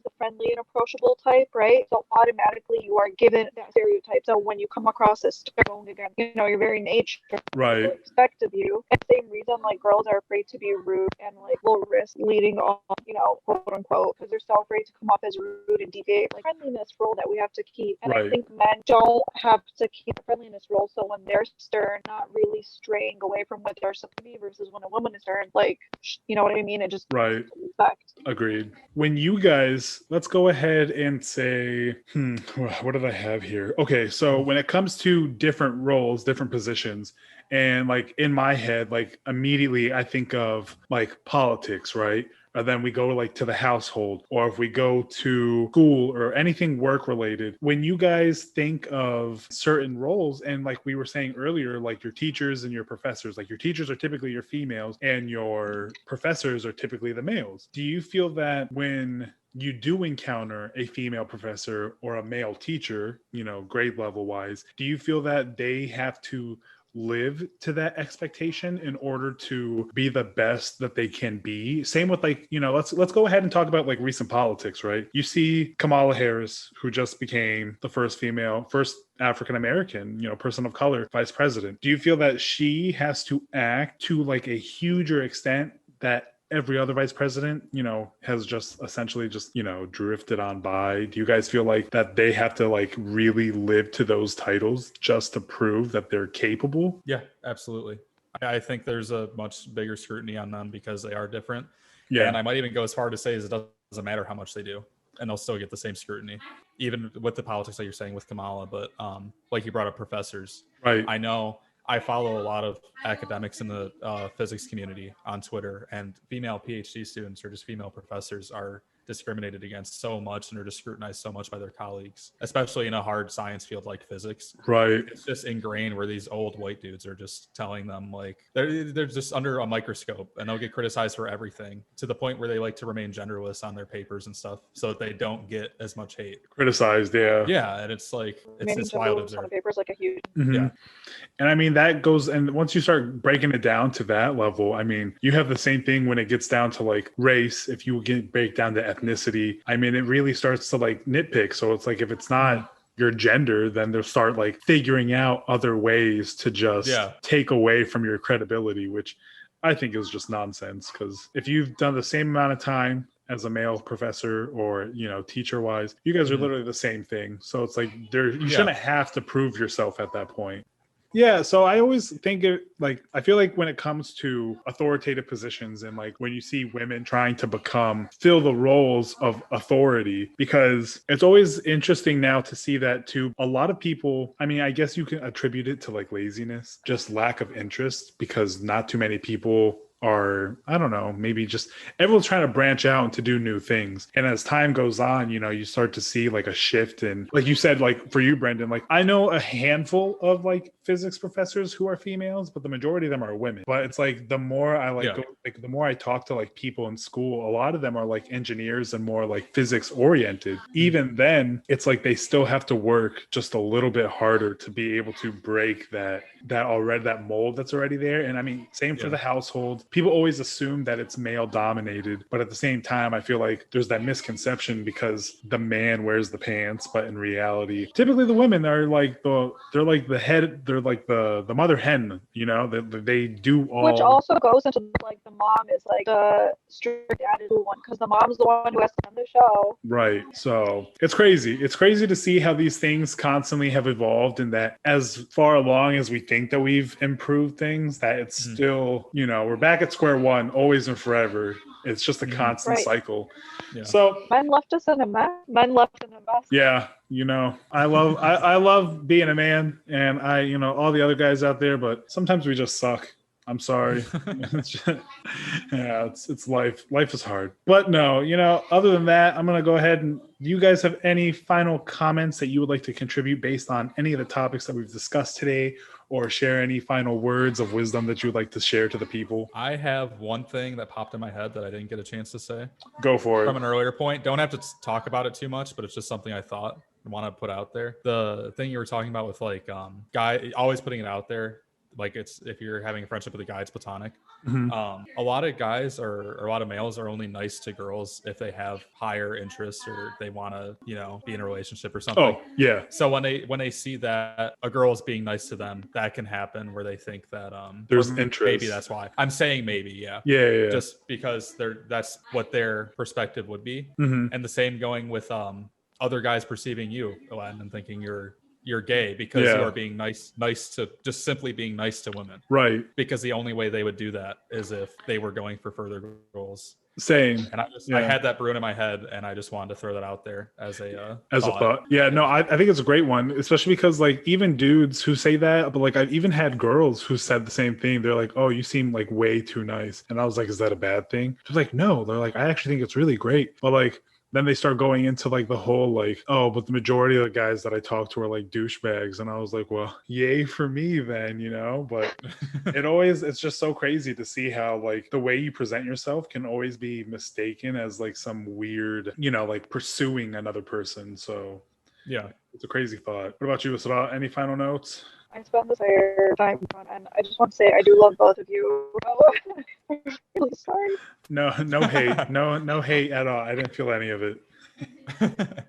the friendly and approachable type, right? So automatically you are given that stereotype. So when you come across as stern again, your very nature, right, people expect of you. And the same reason girls are afraid to be rude and will risk leading on, quote unquote, because they're so afraid to come off as rude and deviate, friendliness role that we have to keep. And right. I think men don't have to keep the friendliness role. So when they're stern, not really straying away from what they're supposed to be, versus when a woman is stern, you know what I mean? It just right. Respect. Agreed. When you guys, let's go ahead and say, what did I have here? Okay, so when it comes to different roles, different positions, and in my head, immediately I think of politics, right? Or then we go to the household, or if we go to school or anything work related. When you guys think of certain roles, and we were saying earlier, your teachers and your professors, your teachers are typically your females and your professors are typically the males. Do you feel that when you do encounter a female professor or a male teacher, grade level wise, do you feel that they have to live to that expectation in order to be the best that they can be? Same with let's go ahead and talk about recent politics, right? You see Kamala Harris, who just became the first African American, person of color vice president. Do you feel that she has to act to a huger extent that every other vice president, has just essentially drifted on by? Do you guys feel that they have to really live to those titles just to prove that they're capable? Yeah, absolutely. I think there's a much bigger scrutiny on them because they are different. Yeah. And I might even go as far to say it doesn't matter how much they do, and they'll still get the same scrutiny, even with the politics that you're saying with Kamala. But you brought up professors. Right. I know I follow a lot of academics in the physics community on Twitter, and female PhD students or just female professors are discriminated against so much and are just scrutinized so much by their colleagues, especially in a hard science field like physics. Right. It's just ingrained where these old white dudes are just telling them like they're just under a microscope and they'll get criticized for everything, to the point where they like to remain genderless on their papers and stuff so that they don't get as much hate. Criticized, yeah. And it's like Maybe it's wild to on the observe. paper is like a huge. Mhm. Yeah. And I mean, that goes, and once you start breaking it down to that level, I mean, you have the same thing when it gets down to like race. If you break down to ethnicity, I mean, it really starts to like nitpick. So it's like, if it's not your gender, then they'll start like figuring out other ways to just take away from your credibility, which I think is just nonsense. Because if you've done the same amount of time as a male professor or, you know, teacher wise, you guys are literally the same thing. So it's like you shouldn't have to prove yourself at that point. Yeah, so I always think I feel like when it comes to authoritative positions and like when you see women trying to fill the roles of authority, because it's always interesting now to see that to a lot of people. I mean, I guess you can attribute it to like laziness, just lack of interest, because not too many people are, I don't know, maybe just everyone's trying to branch out and to do new things. And as time goes on, you know, you start to see like a shift. And like you said, like for you, Brendon, like I know a handful of like physics professors who are females, but the majority of them are women. But it's like the more I the more I talk to like people in school, a lot of them are like engineers and more like physics oriented. Even then, it's like they still have to work just a little bit harder to be able to break that mold that's already there. And I mean, same for the household. People always assume that it's male dominated, but at the same time, I feel like there's that misconception because the man wears the pants, but in reality, typically the women are like the head, they're like the mother hen, you know, they do all. Which also goes into like the mom is like the strict attitude one, because the mom's the one who has to run the show. Right. So it's crazy. It's crazy to see how these things constantly have evolved, and that as far along as we think that we've improved things, that it's still, you know, we're back at square one, always and forever. It's just a constant cycle. Yeah. So men left us in a mess. Yeah, you know, I love being a man, and you know, all the other guys out there, but sometimes we just suck. I'm sorry. It's life. Life is hard. But no, you know, other than that, I'm going to go ahead and do you guys have any final comments that you would like to contribute based on any of the topics that we've discussed today, or share any final words of wisdom that you would like to share to the people? I have one thing that popped in my head that I didn't get a chance to say. Go for it. From an earlier point. Don't have to talk about it too much, but it's just something I thought and want to put out there. The thing you were talking about with like guy always putting it out there, like it's if you're having a friendship with a guy, it's platonic. A lot of guys or a lot of males are only nice to girls if they have higher interests or they want to, you know, be in a relationship or something. Oh, yeah. So when they see that a girl is being nice to them, that can happen where they think that there's interest. Maybe that's why. I'm saying maybe, yeah. Yeah. Just because that's what their perspective would be. And the same going with other guys perceiving you, Aladdin, and thinking you're gay because you are being nice to just simply being nice to women. Right. Because the only way they would do that is if they were going for further goals. Same. And I had that brewing in my head, and I just wanted to throw that out there as a thought. Yeah, no, I think it's a great one, especially because like even dudes who say that, but like I've even had girls who said the same thing. They're like, "Oh, you seem like way too nice," and I was like, "Is that a bad thing?" They're like, "No." They're like, "I actually think it's really great," but like. Then they start going into like the whole like, oh, but the majority of the guys that I talk to are like douchebags. And I was like, well, yay for me then, you know, but it's just so crazy to see how like the way you present yourself can always be mistaken as like some weird, you know, like pursuing another person. So yeah, it's a crazy thought. What about you, Israa? Any final notes? I spent this entire time and I just want to say I do love both of you. I'm really sorry. No hate. No hate at all. I didn't feel any of it.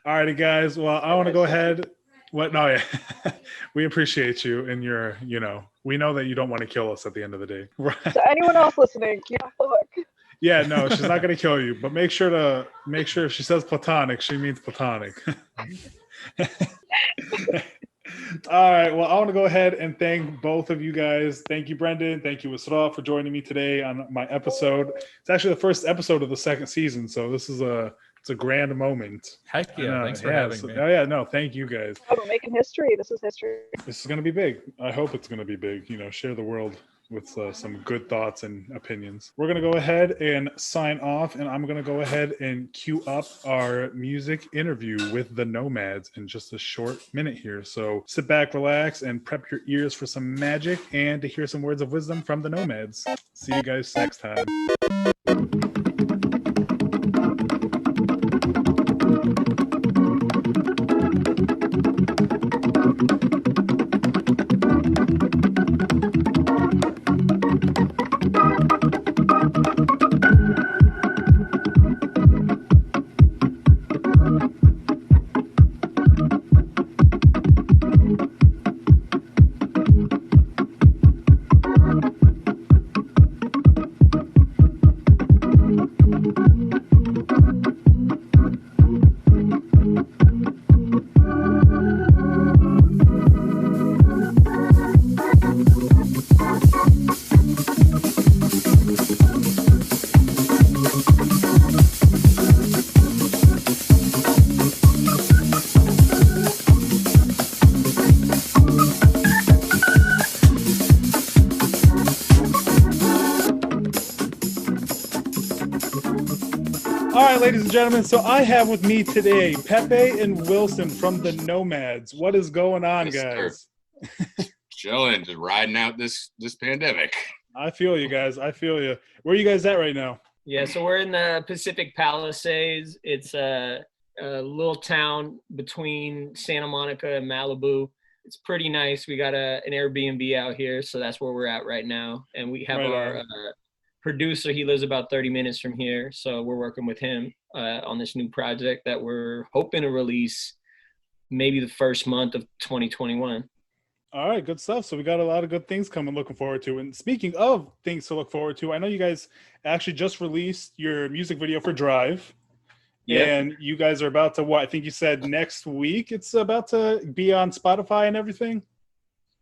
Alrighty, guys. Well, I want to go ahead. What? No, yeah. We appreciate you and your, you know, we know that you don't want to kill us at the end of the day. Right. So anyone else listening, keep off the hook. Yeah, no, she's not going to kill you, but make sure if she says platonic, she means platonic. All right. Well, I want to go ahead and thank both of you guys. Thank you, Brendon. Thank you, Israa, for joining me today on my episode. It's actually the first episode of the second season, so this is it's a grand moment. Heck yeah! Thanks for having me. Oh yeah, no, thank you guys. Oh, we're making history. This is history. This is going to be big. I hope it's going to be big. You know, share the world with some good thoughts and opinions. We're going to go ahead and sign off, and I'm going to go ahead and cue up our music interview with the Knowmads in just a short minute here. So sit back, relax, and prep your ears for some magic and to hear some words of wisdom from the Knowmads. See you guys next time. All right, ladies and gentlemen, so I have with me today Pepe and Wilson from the Knowmads. What is going on, guys? Chilling, just riding out this pandemic. I feel you guys. I feel you. Where are you guys at right now? Yeah, so we're in the Pacific Palisades. It's a little town between Santa Monica and Malibu. It's pretty nice. We got an Airbnb out here, so that's where we're at right now. And we have our producer. He lives about 30 minutes from here, so we're working with him on this new project that we're hoping to release maybe the first month of 2021. All right, good stuff. So we got a lot of good things coming, looking forward to. And speaking of things to look forward to, I know you guys actually just released your music video for Drive. Yeah. And you guys are about to, what, I think you said next week it's about to be on Spotify and everything?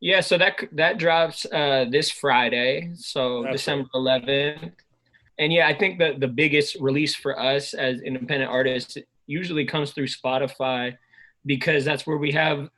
Yeah, so that drops this Friday, so that's December 11th. And yeah, I think that the biggest release for us as independent artists usually comes through Spotify, because that's where we have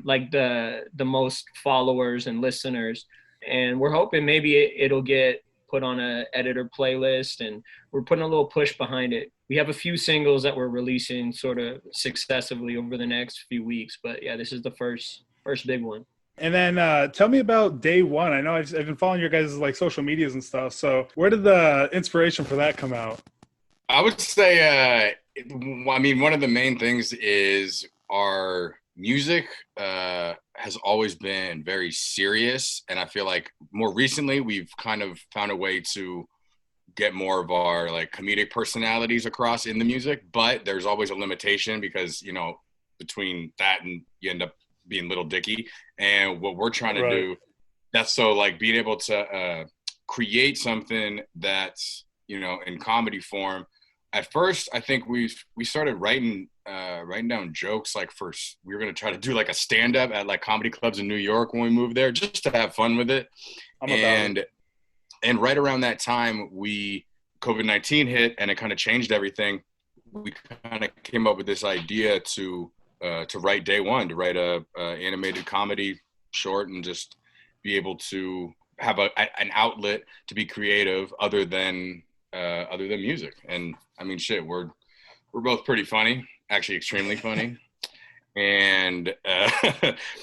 like the most followers and listeners. And we're hoping maybe it'll get put on a editor playlist, and we're putting a little push behind it. We have a few singles that we're releasing sort of successively over the next few weeks, but yeah, this is the first big one. And then tell me about Day One. I know I've been following your guys' like social medias and stuff. So where did the inspiration for that come out? I would say, I mean, one of the main things is our music has always been very serious. And I feel like more recently, we've kind of found a way to get more of our like comedic personalities across in the music. But there's always a limitation because, you know, between that and you end up being Little Dicky. And what we're trying to do, that's so like being able to create something that's, you know, in comedy form. At first, I think we started writing down jokes. Like first, we were going to try to do like a stand-up at like comedy clubs in New York when we moved there, just to have fun with it. And right around that time, COVID-19 hit, and it kind of changed everything. We kind of came up with this idea to write Day One, to write a animated comedy short, and just be able to have an outlet to be creative other than music. And I mean, shit, we're both pretty funny, actually extremely funny. And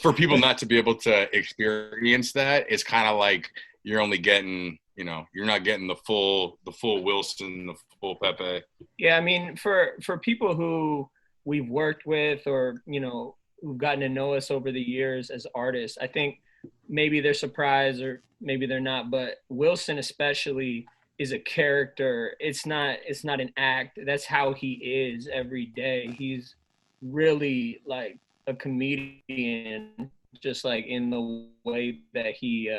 for people not to be able to experience that, it's kind of like you're only getting, you know, you're not getting the full Wilson, the full Pepe. Yeah, I mean, for people who we've worked with, or, you know, who've gotten to know us over the years as artists, I think maybe they're surprised or maybe they're not, but Wilson especially is a character. It's not an act. That's how he is every day. He's really like a comedian, just like in the way that he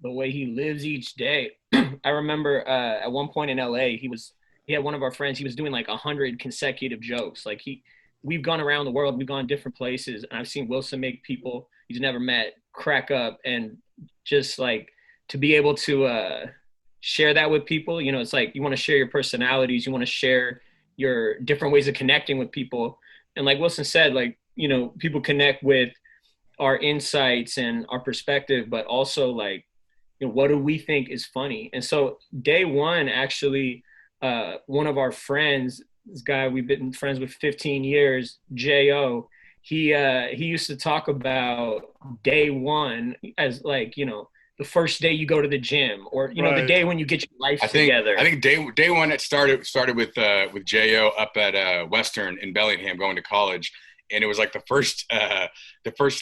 lives each day. I remember at one point in LA, he had one of our friends, he was doing like 100 consecutive jokes. Like we've gone around the world, we've gone different places, and I've seen Wilson make people he's never met crack up. And just like to be able to share that with people, you know, it's like you want to share your personalities, you want to share your different ways of connecting with people. And like Wilson said, like, you know, people connect with our insights and our perspective, but also like what do we think is funny? And so day one, actually, one of our friends, this guy we've been friends with 15 years, Jo, he used to talk about day one as like, the first day you go to the gym, or the day when you get your life together. I think day one it started with Jo up at Western in Bellingham going to college. And it was like the first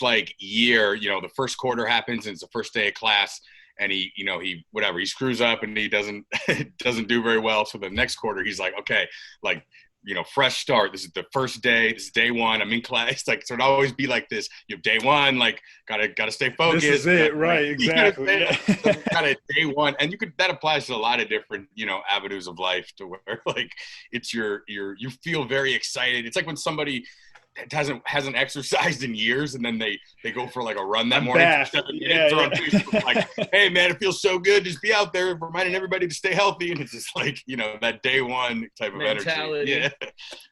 like year, the first quarter happens and it's the first day of class, and he screws up and he doesn't do very well. So the next quarter he's like, okay, like, fresh start. This is the first day. This is day one. I'm in class. Like, so it'd always be like this. You have day one, like, gotta stay focused. This is it, right? Exactly. Kind of day one, and that applies to a lot of different, avenues of life, to where like it's you feel very excited. It's like when somebody hasn't exercised in years, and then they go for like a run that morning for 7 minutes, on Facebook, like, hey man, it feels so good, just be out there reminding everybody to stay healthy. And it's just like, that day one type of mentality. Energy.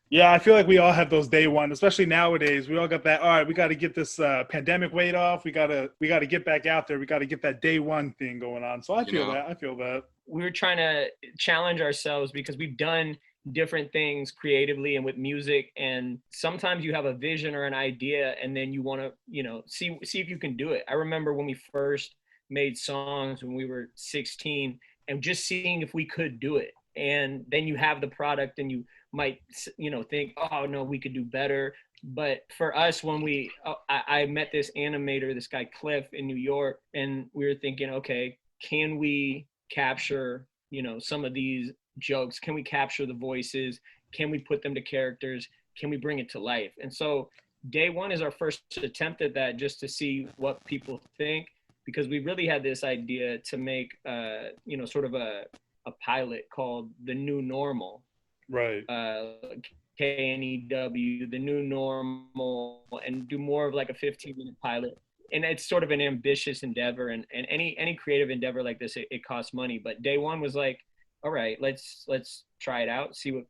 Yeah, I feel like we all have those day one, especially nowadays. We all got that, all right, we got to get this pandemic weight off. We got to get back out there. We got to get that day one thing going on. So I feel that. We were trying to challenge ourselves because we've done different things creatively and with music, and sometimes you have a vision or an idea and then you want to see if you can do it. I remember when we first made songs when we were 16, and just seeing if we could do it, and then you have the product and you might think, oh no, we could do better. But for us, when I met this animator, this guy Cliff in New York, and we were thinking, okay, can we capture some of these jokes? Can we capture the voices? Can we put them to characters? Can we bring it to life? And so day one is our first attempt at that, just to see what people think, because we really had this idea to make sort of a pilot called The New Normal, right? KNEW, The New Normal, and do more of like a 15-minute pilot. And it's sort of an ambitious endeavor, and any creative endeavor like this, it costs money. But day one was like, all right, let's try it out, see what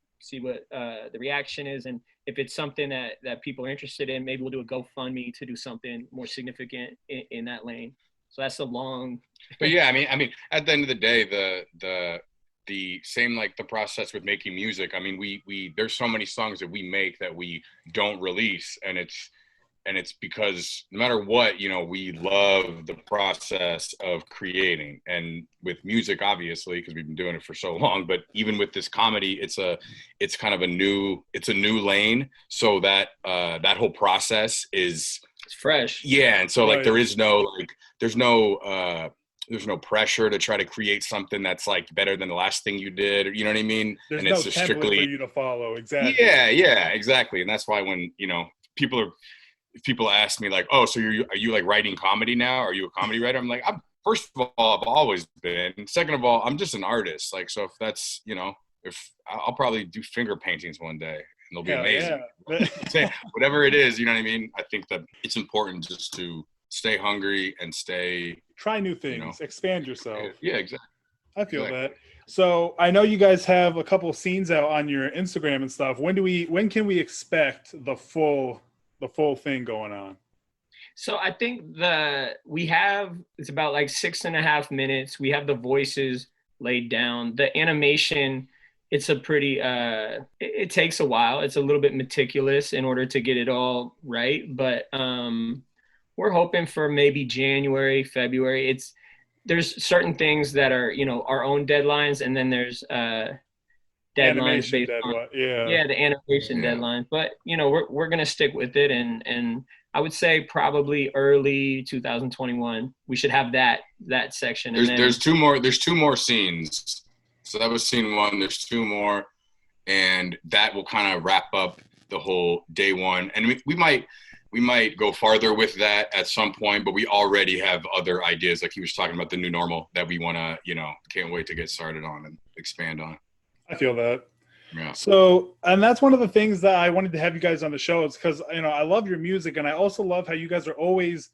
the reaction is, and if it's something that people are interested in, maybe we'll do a GoFundMe to do something more significant in that lane. So that's a long. But yeah, I mean, at the end of the day, the same, like the process with making music. I mean, we there's so many songs that we make that we don't release, and it's because no matter what, we love the process of creating. And with music, obviously, because we've been doing it for so long, but even with this comedy, it's kind of a new lane. So that whole process is fresh. Yeah. And so like, there's no pressure to try to create something that's like better than the last thing you did, or, you know what I mean? There's and no it's just template strictly for you to follow. Exactly. Yeah, exactly. And that's why when, people ask me like, oh, so are you like writing comedy now? Are you a comedy writer? I'm like, first of all, I've always been. Second of all, I'm just an artist. Like, so if that's, if I'll probably do finger paintings one day and they'll be amazing. Yeah. Whatever it is, you know what I mean? I think that it's important just to stay hungry and try new things, expand yourself. Yeah, exactly. I feel that. So I know you guys have a couple of scenes out on your Instagram and stuff. When can we expect the full thing going on? So I think it's about like 6.5 minutes. We have the voices laid down. The animation, it's a pretty, it takes a while. It's a little bit meticulous in order to get it all right. But we're hoping for maybe January, February. There's certain things that are, our own deadlines. And then there's deadlines based on the animation deadline. But we're gonna stick with it, and I would say probably early 2021 we should have that section. There's two more scenes. So that was scene one. There's two more, and that will kind of wrap up the whole day one. And we might go farther with that at some point, but we already have other ideas, like he was talking about the new normal, that we want to can't wait to get started on and expand on. I feel that. Yeah. So, and that's one of the things that I wanted to have you guys on the show, is because, I love your music, and I also love how you guys are always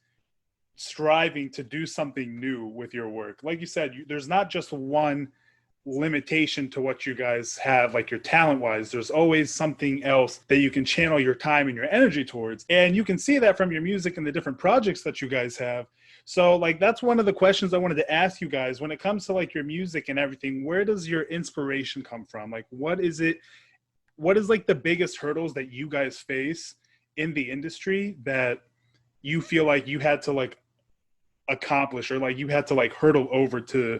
striving to do something new with your work. Like you said, there's not just one limitation to what you guys have, like your talent wise. There's always something else that you can channel your time and your energy towards. And you can see that from your music and the different projects that you guys have. So like that's one of the questions I wanted to ask you guys when it comes to like your music and everything. Where does your inspiration come from? Like what is like the biggest hurdles that you guys face in the industry that you feel like you had to like accomplish or like you had to like hurdle over to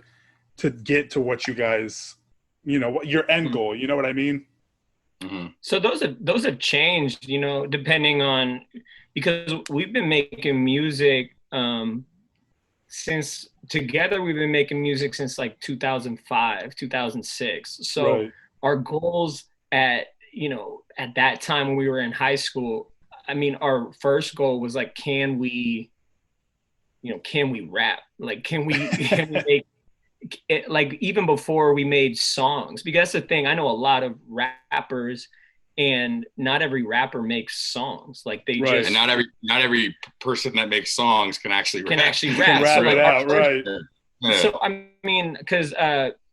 get to what you guys, you know, what your end goal, you know what I mean? Mm-hmm. So those have changed, you know, depending on, because we've been making music since together we've been making music since like 2005, 2006. So Right. our goals at that time when we were in high school, I mean, our first goal was like, can we rap? Like, can we make it, like even before we made songs? Because that's the thing, I know a lot of rappers and not every rapper makes songs. Like they Right. just, And not every person that makes songs can actually can rap. actually Can rap. rap So, like, it our out, first- right? Yeah. So I mean, because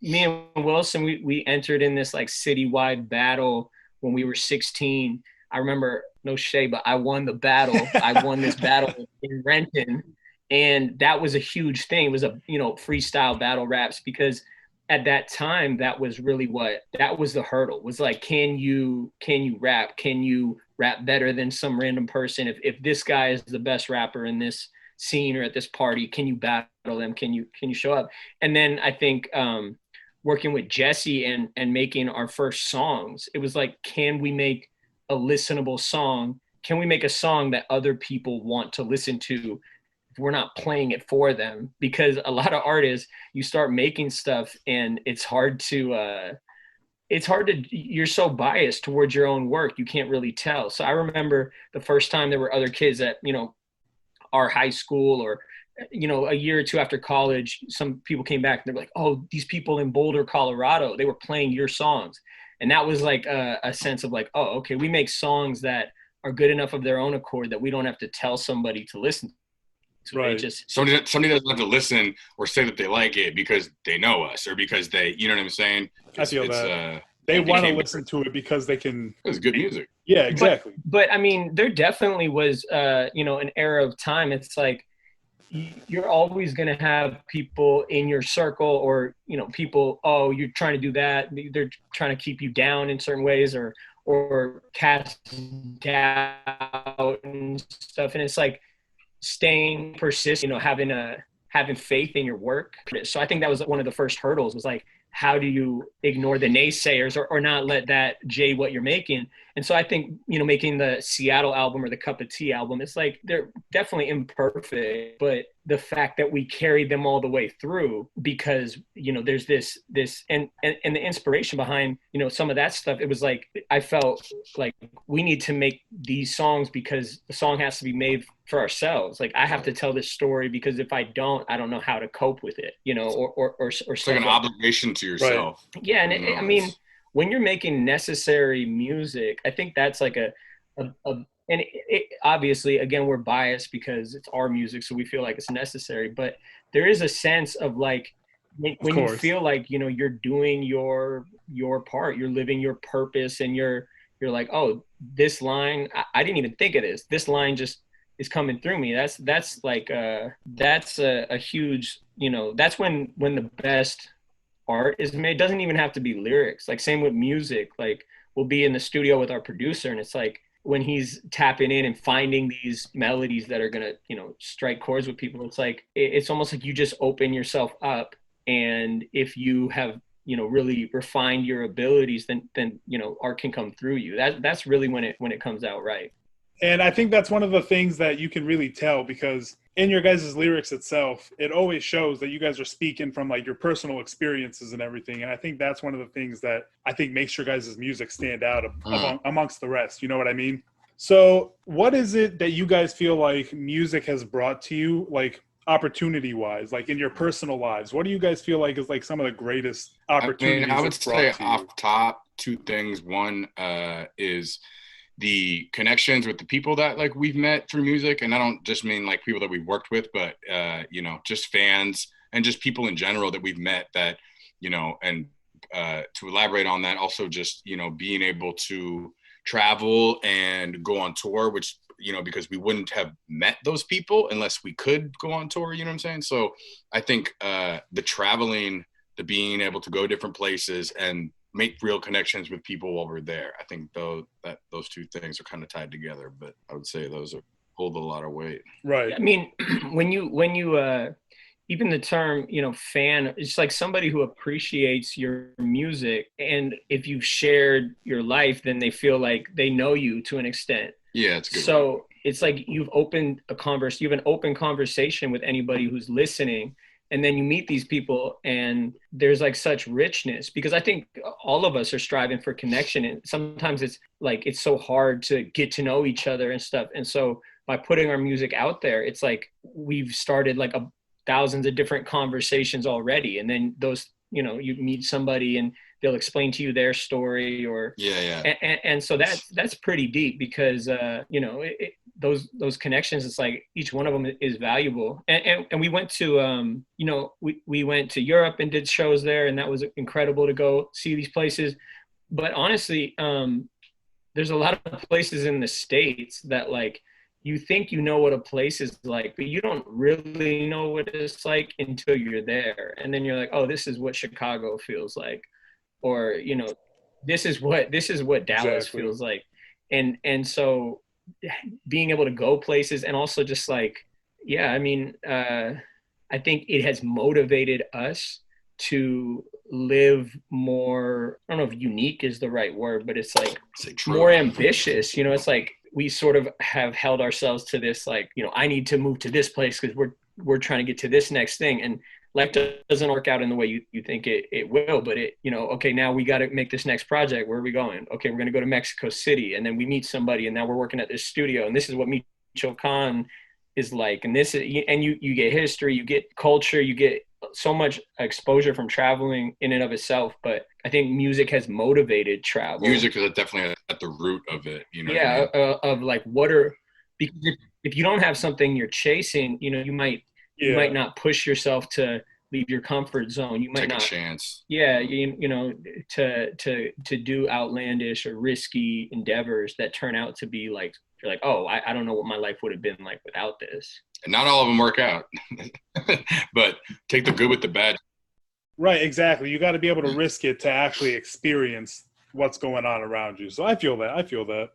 me and Wilson, we entered in this like citywide battle when we were 16. I remember, no shade, but I won the battle. I won this battle in Renton, and that was a huge thing. It was a freestyle battle raps, because at that time that was really that was the hurdle, was like, can you rap? Can you rap better than some random person? If this guy is the best rapper in this scene or at this party, can you battle them? Can you show up? And then I think working with Jesse and making our first songs, it was like, can we make a listenable song? Can we make a song that other people want to listen to if we're not playing it for them? Because a lot of artists, you start making stuff and it's hard to you're so biased towards your own work, you can't really tell. So I remember the first time there were other kids at our high school, or a year or two after college, some people came back and they're like, oh, these people in Boulder, Colorado, they were playing your songs. And that was like a sense of like, oh, okay, we make songs that are good enough of their own accord that we don't have to tell somebody to listen to. Right. It just, somebody doesn't have to listen or say that they like it because they know us or because they, you know what I'm saying? I feel that. They they want to came listen to it because they can. It's good music. Yeah, exactly. But I mean, there definitely was, an era of time. It's like, you're always going to have people in your circle, or people, oh, you're trying to do that, they're trying to keep you down in certain ways, or cast doubt and stuff. And it's like staying persistent, having faith in your work. So I think that was one of the first hurdles, was like, how do you ignore the naysayers or not let that jade what you're making? And so I think, making the Seattle album or the Cup of Tea album, it's like, they're definitely imperfect, but the fact that we carried them all the way through, because, there's this, and the inspiration behind, some of that stuff, it was like, I felt like we need to make these songs because the song has to be made for ourselves. Like, I have to tell this story, because if I don't know how to cope with it, or It's like an obligation to yourself. Right. Yeah. And I mean, when you're making necessary music, I think that's like and obviously, again, we're biased because it's our music, so we feel like it's necessary. But there is a sense of like, when you feel like, you're doing your part, you're living your purpose, and you're like, oh, this line, I didn't even think of this. This line just is coming through me. That's like that's a huge, that's when the best art is made. It doesn't even have to be lyrics. Like, same with music. Like, we'll be in the studio with our producer, and it's like, when he's tapping in and finding these melodies that are gonna strike chords with people, it's like, it's almost like you just open yourself up, and if you have really refined your abilities, then art can come through you. That's really when it comes out right. And I think that's one of the things that you can really tell, because in your guys' lyrics itself, it always shows that you guys are speaking from like your personal experiences and everything. And I think that's one of the things that I think makes your guys' music stand out amongst the rest. You know what I mean? So what is it that you guys feel like music has brought to you, like opportunity wise, like in your personal lives? What do you guys feel like is like some of the greatest opportunities? I would say off top, two things. One is the connections with the people that like we've met through music. And I don't just mean like people that we've worked with, but just fans and just people in general that we've met that, and to elaborate on that, also just, being able to travel and go on tour, which because we wouldn't have met those people unless we could go on tour, you know what I'm saying? So I think the traveling, the being able to go different places and make real connections with people while we're there, I think those two things are kind of tied together, but I would say those hold a lot of weight. Right. I mean, when you even the term, fan, it's like somebody who appreciates your music. And if you've shared your life, then they feel like they know you to an extent. Yeah, it's good. So it's like you have an open conversation with anybody who's listening. And then you meet these people and there's like such richness, because I think all of us are striving for connection. And sometimes it's like, it's so hard to get to know each other and stuff. And so by putting our music out there, it's like we've started like thousands of different conversations already. And then those, you meet somebody and they'll explain to you their story or, and so that's pretty deep, because, those connections, it's like each one of them is valuable. And we went to, we went to Europe and did shows there, and that was incredible to go see these places. But honestly, there's a lot of places in the States that like, you think you know what a place is like, but you don't really know what it's like until you're there. And then you're like, oh, this is what Chicago feels like. Or, this is what Dallas feels like. And so being able to go places, and also just like, I think it has motivated us to live more, I don't know if unique is the right word, but it's like more ambitious. It's like we sort of have held ourselves to this, like, I need to move to this place because we're trying to get to this next thing. And life doesn't work out in the way you think it will, but okay, now we got to make this next project. Where are we going? Okay, we're going to go to Mexico City. And then we meet somebody, and now we're working at this studio, and this is what Micho Khan is like. And this is, and you get history, you get culture, you get so much exposure from traveling in and of itself. But I think music has motivated travel. Music is definitely at the root of it, of like, because if you don't have something you're chasing, you might not push yourself to leave your comfort zone. You might take not a chance. Yeah, to do outlandish or risky endeavors that turn out to be like, you're like, oh, I don't know what my life would have been like without this. And not all of them work out, but take the good with the bad. Right, exactly. You got to be able to risk it to actually experience what's going on around you. So I feel that.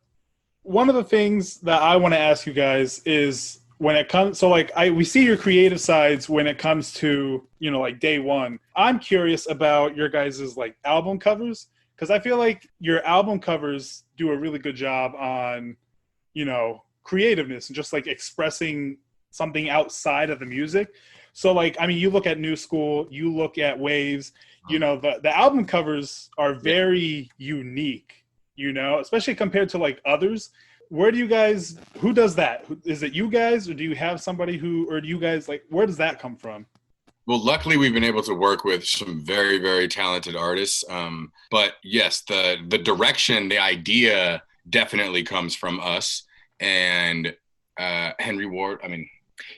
One of the things that I want to ask you guys is, when it comes, so like we see your creative sides when it comes to, like Day One. I'm curious about your guys' like album covers, because I feel like your album covers do a really good job on, creativeness and just like expressing something outside of the music. So like, I mean, you look at New School, you look at Waves, the album covers are very unique, especially compared to like others. Who does that? Is it you guys, or do you have somebody or do you guys, like, where does that come from? Well, luckily we've been able to work with some very, very talented artists. But yes, the direction, the idea definitely comes from us and Henry Ward. Henry.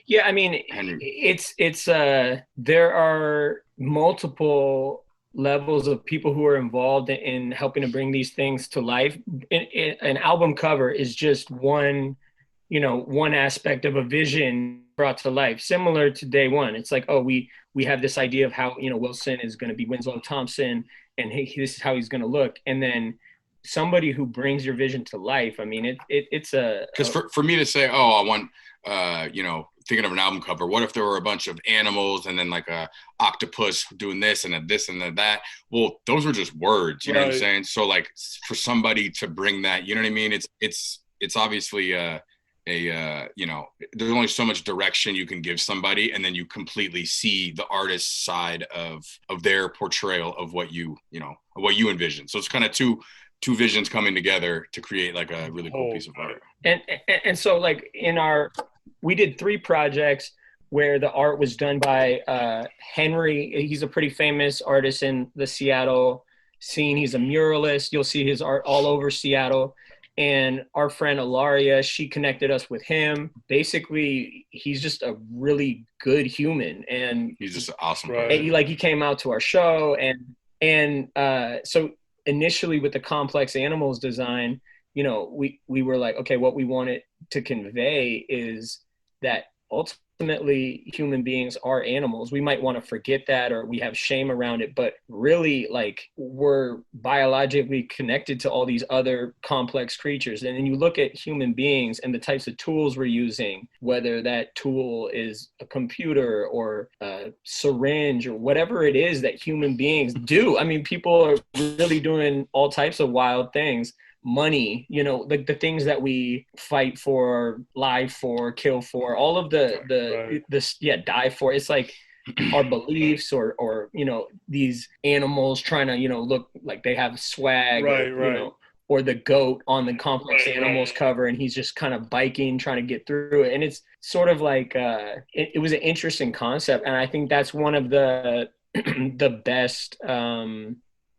It's there are multiple levels of people who are involved in helping to bring these things to life. An album cover is just one aspect of a vision brought to life, similar to Day One. It's like, oh, we have this idea of how, Wilson is going to be Winslow Thompson, and this is how he's going to look. And then somebody who brings your vision to life. I mean, it's because for me to say, oh, I want, thinking of an album cover, what if there were a bunch of animals and then like a octopus doing this and then this and then that? Well, those were just words, you know what I'm saying? So like for somebody to bring that, you know what I mean? It's obviously there's only so much direction you can give somebody, and then you completely see the artist's side of their portrayal of what you envision. So it's kind of two visions coming together to create like a really cool piece of art. And so like we did 3 projects where the art was done by Henry. He's a pretty famous artist in the Seattle scene. He's a muralist. You'll see his art all over Seattle. And our friend Ilaria, she connected us with him. Basically, he's just a really good human, and he's just awesome. He came out to our show, and so initially with the complex animals design, we were like, okay, what we wanted to convey is that ultimately human beings are animals. We might want to forget that, or we have shame around it, but really, like, we're biologically connected to all these other complex creatures. And then you look at human beings and the types of tools we're using, whether that tool is a computer or a syringe or whatever it is that human beings do. I mean, people are really doing all types of wild things. Money, you know, the things that we fight for, lie for, kill for, all of die for. It's like our beliefs, or you know, these animals trying to, you know, look like they have swag, Right. You know, or the goat on the Complex Animals cover, and he's just kind of biking, trying to get through it. And it's sort of like it was an interesting concept, and I think that's one of the the best.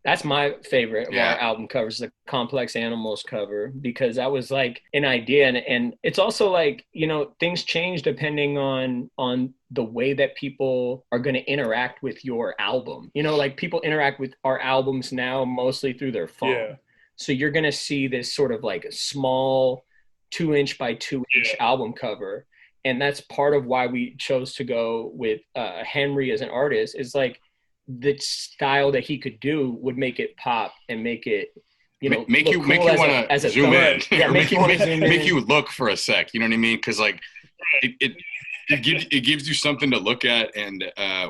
That's my favorite of our album covers, the Complex Animals cover, because that was like an idea. And it's also like, you know, things change depending on the way that people are going to interact with your album. You know, like people interact with our albums now mostly through their phone. Yeah. So you're going to see this sort of like a small 2-inch by 2-inch album cover. And that's part of why we chose to go with Henry as an artist, is like, the style that he could do would make it pop and make it, you know, make you want to zoom in. Yeah, make you want to zoom in. Make you look for a sec. You know what I mean? Because like it gives you something to look at, and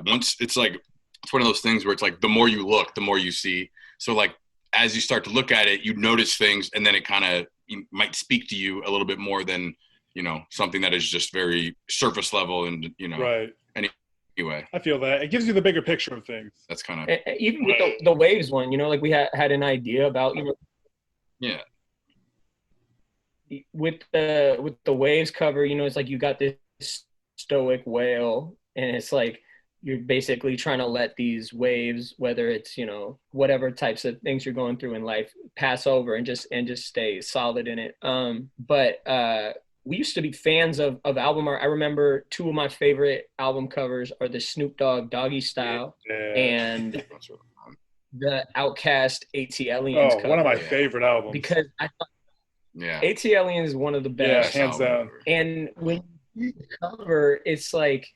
once it's like, it's one of those things where it's like the more you look, the more you see. So like as you start to look at it, you notice things, and then it kind of might speak to you a little bit more than, you know, something that is just very surface level, and you know, Right. Anyway, I feel that it gives you the bigger picture of things. That's kind of even with the waves one, you know, like we had an idea about, you know, with the waves cover, you know, it's like you got this stoic whale, and it's like you're basically trying to let these waves, whether it's, you know, whatever types of things you're going through in life, pass over and just stay solid in it. But we used to be fans of album art. I remember two of my favorite album covers are the Snoop Dogg Doggy Style and the Outkast AT-Aliens cover. One of my favorite albums. Because I thought AT-Aliens is one of the best. Yeah, hands down. And when you cover, it's like,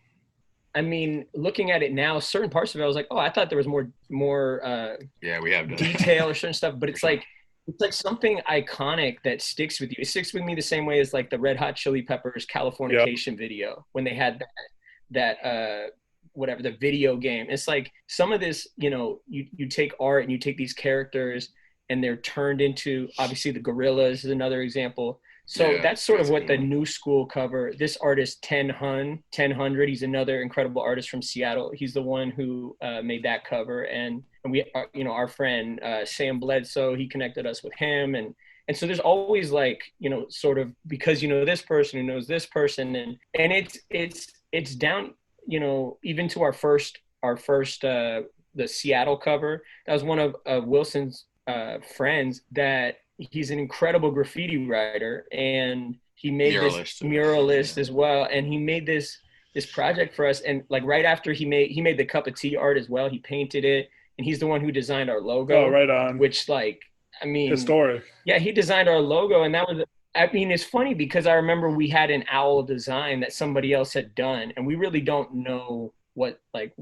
I mean, looking at it now, certain parts of it, I was like, oh, I thought there was more we have detail or certain stuff, but it's like something iconic that sticks with you. It sticks with me the same way as like the Red Hot Chili Peppers Californication video, when they had that whatever, the video game. It's like some of this, you know, you take art and you take these characters and they're turned into, obviously the Gorillas is another example. So that's sort of what the new school cover, this artist 1000, he's another incredible artist from Seattle. He's the one who made that cover, and we, you know, our friend Sam Bledsoe, he connected us with him, and so there's always like, you know, sort of, because you know this person who knows this person, and it's down, you know, even to our first the Seattle cover. That was one of Wilson's friends that. He's an incredible graffiti writer, and he made this muralist as well. And he made this project for us. And like right after he made the cup of tea art as well. He painted it, and he's the one who designed our logo. Oh, right on. Which, like, I mean, historic. Yeah, he designed our logo, and that was. I mean, it's funny because I remember we had an owl design that somebody else had done, and we really don't know what, like,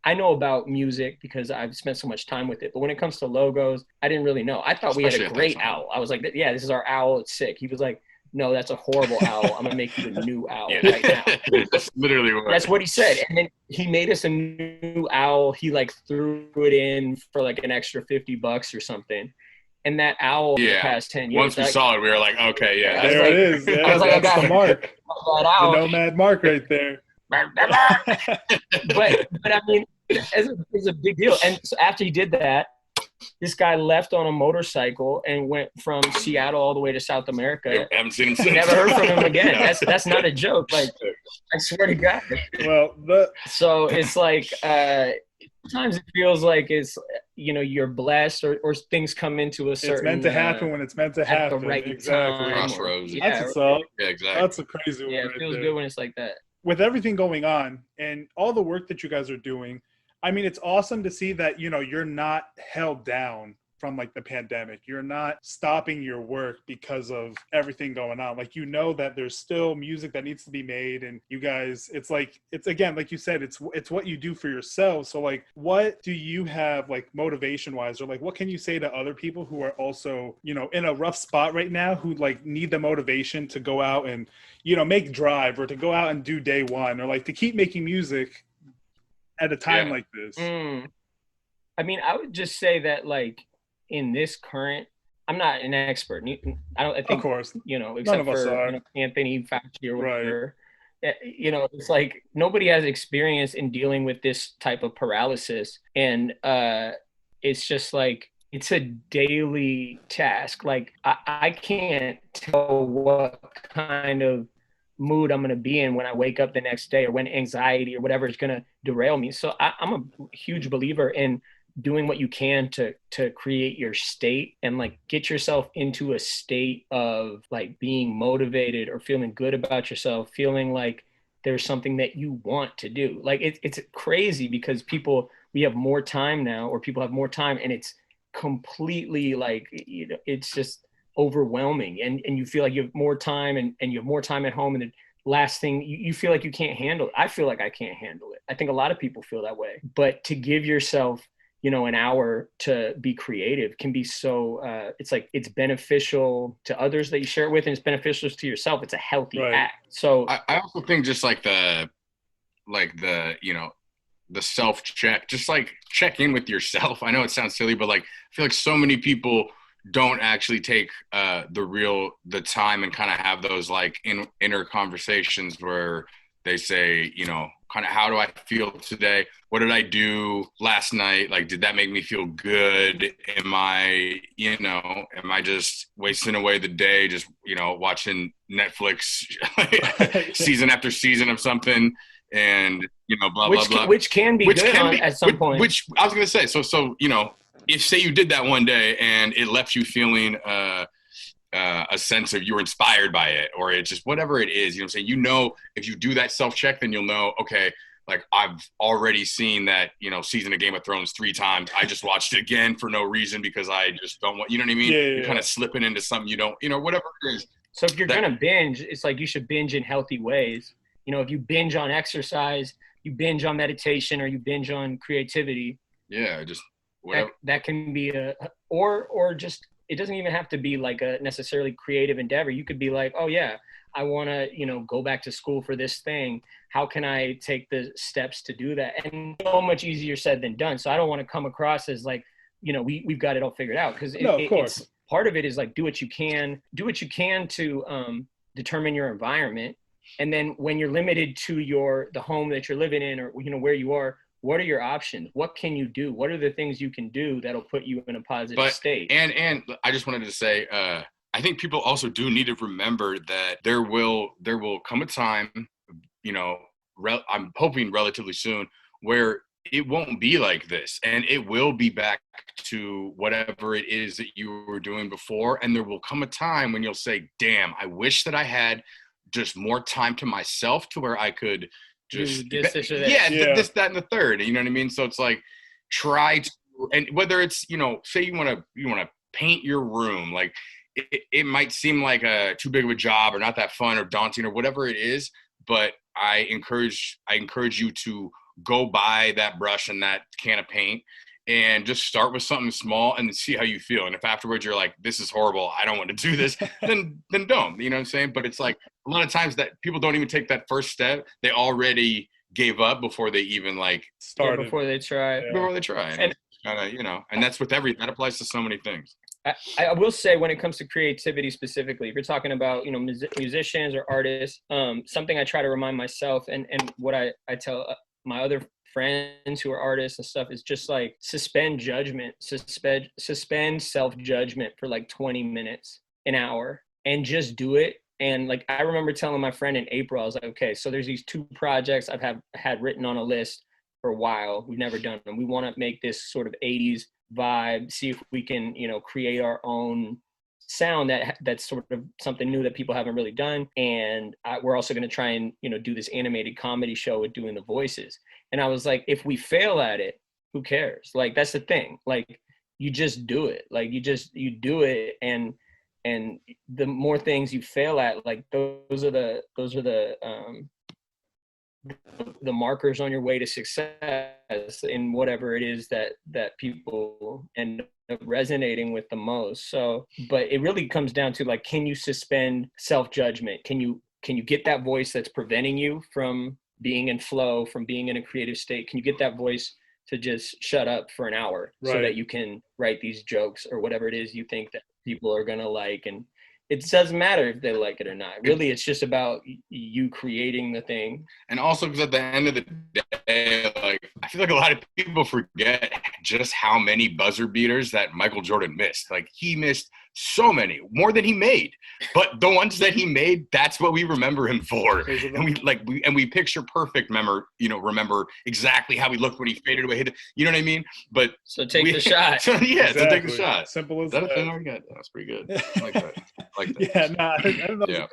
I know about music because I've spent so much time with it. But when it comes to logos, I didn't really know. I thought we had a great owl. I was like, yeah, this is our owl. It's sick. He was like, no, that's a horrible owl. I'm going to make you a new owl right now. That's literally what. That's what he said. And then he made us a new owl. He like threw it in for like an extra $50 or something. And that owl for the past 10 years. Once we saw it, we were like, okay, there it is. Yeah, I was like, that's the mark. The Nomad mark right there. but I mean, it's a big deal. And so after he did that, this guy left on a motorcycle and went from Seattle all the way to South America. I haven't seen him since. Never heard from him again. That's not a joke. Like, I swear to God. Well, so it's like sometimes it feels like it's, you know, you're blessed or things come into a certain. It's meant to happen when it's meant to happen. At the right exactly. time. Crossroads. That's what's up. Yeah, exactly. That's a crazy one. Yeah, it feels good when it's like that. With everything going on and all the work that you guys are doing, I mean, it's awesome to see that, you know, you're not held down from like the pandemic. You're not stopping your work because of everything going on. Like, you know that there's still music that needs to be made, and you guys, it's like, it's again, like you said, it's what you do for yourself. So like, what do you have like motivation wise, or like what can you say to other people who are also, you know, in a rough spot right now, who like need the motivation to go out and, you know, make Drive, or to go out and do Day One, or like to keep making music at a time like this? I mean, I would just say that like in this current, I'm not an expert. I think, of course, you know, except for you know, Anthony Fauci or whatever. Right. You know, it's like nobody has experience in dealing with this type of paralysis, and it's just like it's a daily task. Like I can't tell what kind of mood I'm going to be in when I wake up the next day, or when anxiety or whatever is going to derail me. So I'm a huge believer in doing what you can to create your state, and like get yourself into a state of like being motivated or feeling good about yourself, feeling like there's something that you want to do. Like it's crazy because we have more time now, or people have more time, and it's completely like, you know, it's just overwhelming, and you feel like you have more time, and you have more time at home, and the last thing you feel like you can't handle it. I feel like I can't handle it. I think a lot of people feel that way, but to give yourself, you know, an hour to be creative can be so it's like it's beneficial to others that you share it with, and it's beneficial to yourself. It's a healthy act. So I also think just like the you know, the self check, just like check in with yourself. I know it sounds silly, but like I feel like so many people don't actually take the time and kind of have those like inner conversations where they say, you know, kind of, how do I feel today? What did I do last night? Like, did that make me feel good? Am I just wasting away the day, just, you know, watching Netflix season after season of something, and, you know, blah, blah, blah. Which can be good at some point. Which I was going to say, so, you know, if say you did that one day and it left you feeling a sense of you were inspired by it, or it just whatever it is, you know what I'm saying? You know, if you do that self-check, then you'll know, okay, like I've already seen that, you know, season of Game of Thrones 3 times. I just watched it again for no reason because I just don't want, you know what I mean? You're kind of slipping into something you don't, you know, whatever it is. So if you're going to binge, it's like you should binge in healthy ways. You know, if you binge on exercise, you binge on meditation, or you binge on creativity. Yeah, just whatever. That can be or just, it doesn't even have to be like a necessarily creative endeavor. You could be like, oh yeah, I want to, you know, go back to school for this thing. How can I take the steps to do that? And so much easier said than done. So I don't want to come across as like, you know, we've got it all figured out, because it's part of it is like do what you can to determine your environment. And then when you're limited to the home that you're living in, or, you know, where you are, what are your options? What can you do? What are the things you can do that'll put you in a positive state? And I just wanted to say, I think people also do need to remember that there will come a time, you know, I'm hoping relatively soon, where it won't be like this, and it will be back to whatever it is that you were doing before. And there will come a time when you'll say, damn, I wish that I had just more time to myself, to where I could just this, that, and the third. You know what I mean? So it's like, try to, and whether it's, you know, say you want to paint your room, like it might seem like too big of a job, or not that fun or daunting or whatever it is, but I encourage you to go buy that brush and that can of paint, and just start with something small and see how you feel. And if afterwards you're like, this is horrible, I don't want to do this, then don't, you know what I'm saying? But it's like a lot of times that people don't even take that first step. They already gave up before they even like started. Before they try. And you know, and that's with that applies to so many things. I will say, when it comes to creativity specifically, if you're talking about, you know, musicians or artists, something I try to remind myself, and what I tell my other friends who are artists and stuff, is just like suspend self-judgment for like 20 minutes, an hour, and just do it. And like, I remember telling my friend in April, I was like, okay, so there's these 2 projects I've had written on a list for a while. We've never done them. We want to make this sort of 80s vibe, see if we can, you know, create our own sound that's sort of something new that people haven't really done. And we're also going to try and, you know, do this animated comedy show with doing the voices. And I was like, if we fail at it, who cares? Like, that's the thing. Like, you just do it. Like you do it, and the more things you fail at, like those are the markers on your way to success in whatever it is that people end up resonating with the most. So, but it really comes down to like, can you suspend self-judgment? Can you get that voice that's preventing you from being in flow, from being in a creative state? Can you get that voice to just shut up for an hour so that you can write these jokes or whatever it is you think that people are going to like? And it doesn't matter if they like it or not. Really, it's just about you creating the thing. And also because at the end of the day, like, I feel like a lot of people forget just how many buzzer beaters that Michael Jordan missed. Like, he missed so many, more than he made. But the ones that he made, that's what we remember him for. And we picture perfect remember exactly how he looked when he faded away. You know what I mean? But so take the shot. So take the shot. Simple as that. that. That's pretty good. I like that. Yeah, I don't know. Yeah.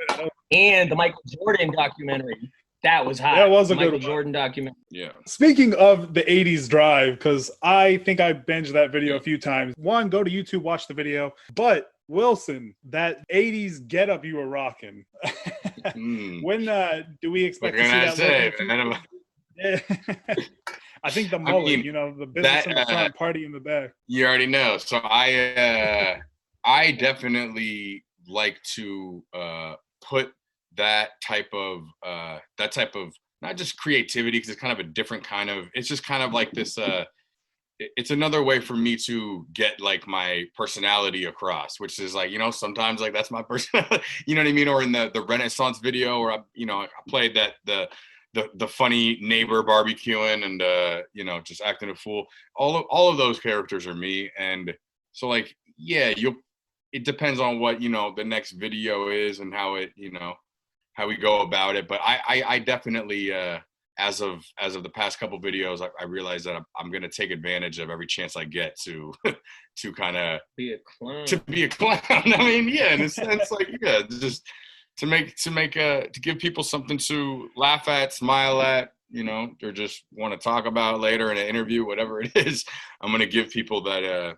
And the Michael Jordan documentary, that was hot. That was a Michael good Jordan documentary. Yeah. Speaking of the 80s drive, because I think I binged that video a few times. One, go to YouTube, watch the video. But Wilson, that 80s getup you were rocking. When do we expect to see that? Yeah. I think the mullet, the business in the front, party in the back. You already know. So I definitely like to put that type of not just creativity, because it's kind of a different kind of, it's just kind of like this it's another way for me to get like my personality across, which is like, sometimes like that's my personality, you know what I mean? Or in the Renaissance video where I played that the funny neighbor barbecuing and just acting a fool. All of those characters are me. And so like, yeah, it depends on what, the next video is and how it, how we go about it. But I definitely, as of the past couple videos, I realized that I'm going to take advantage of every chance I get to kind of be a clown. I mean, yeah, in a sense, like, yeah, just to give people something to laugh at, smile at, or just want to talk about later in an interview, whatever it is. I'm going to give people that,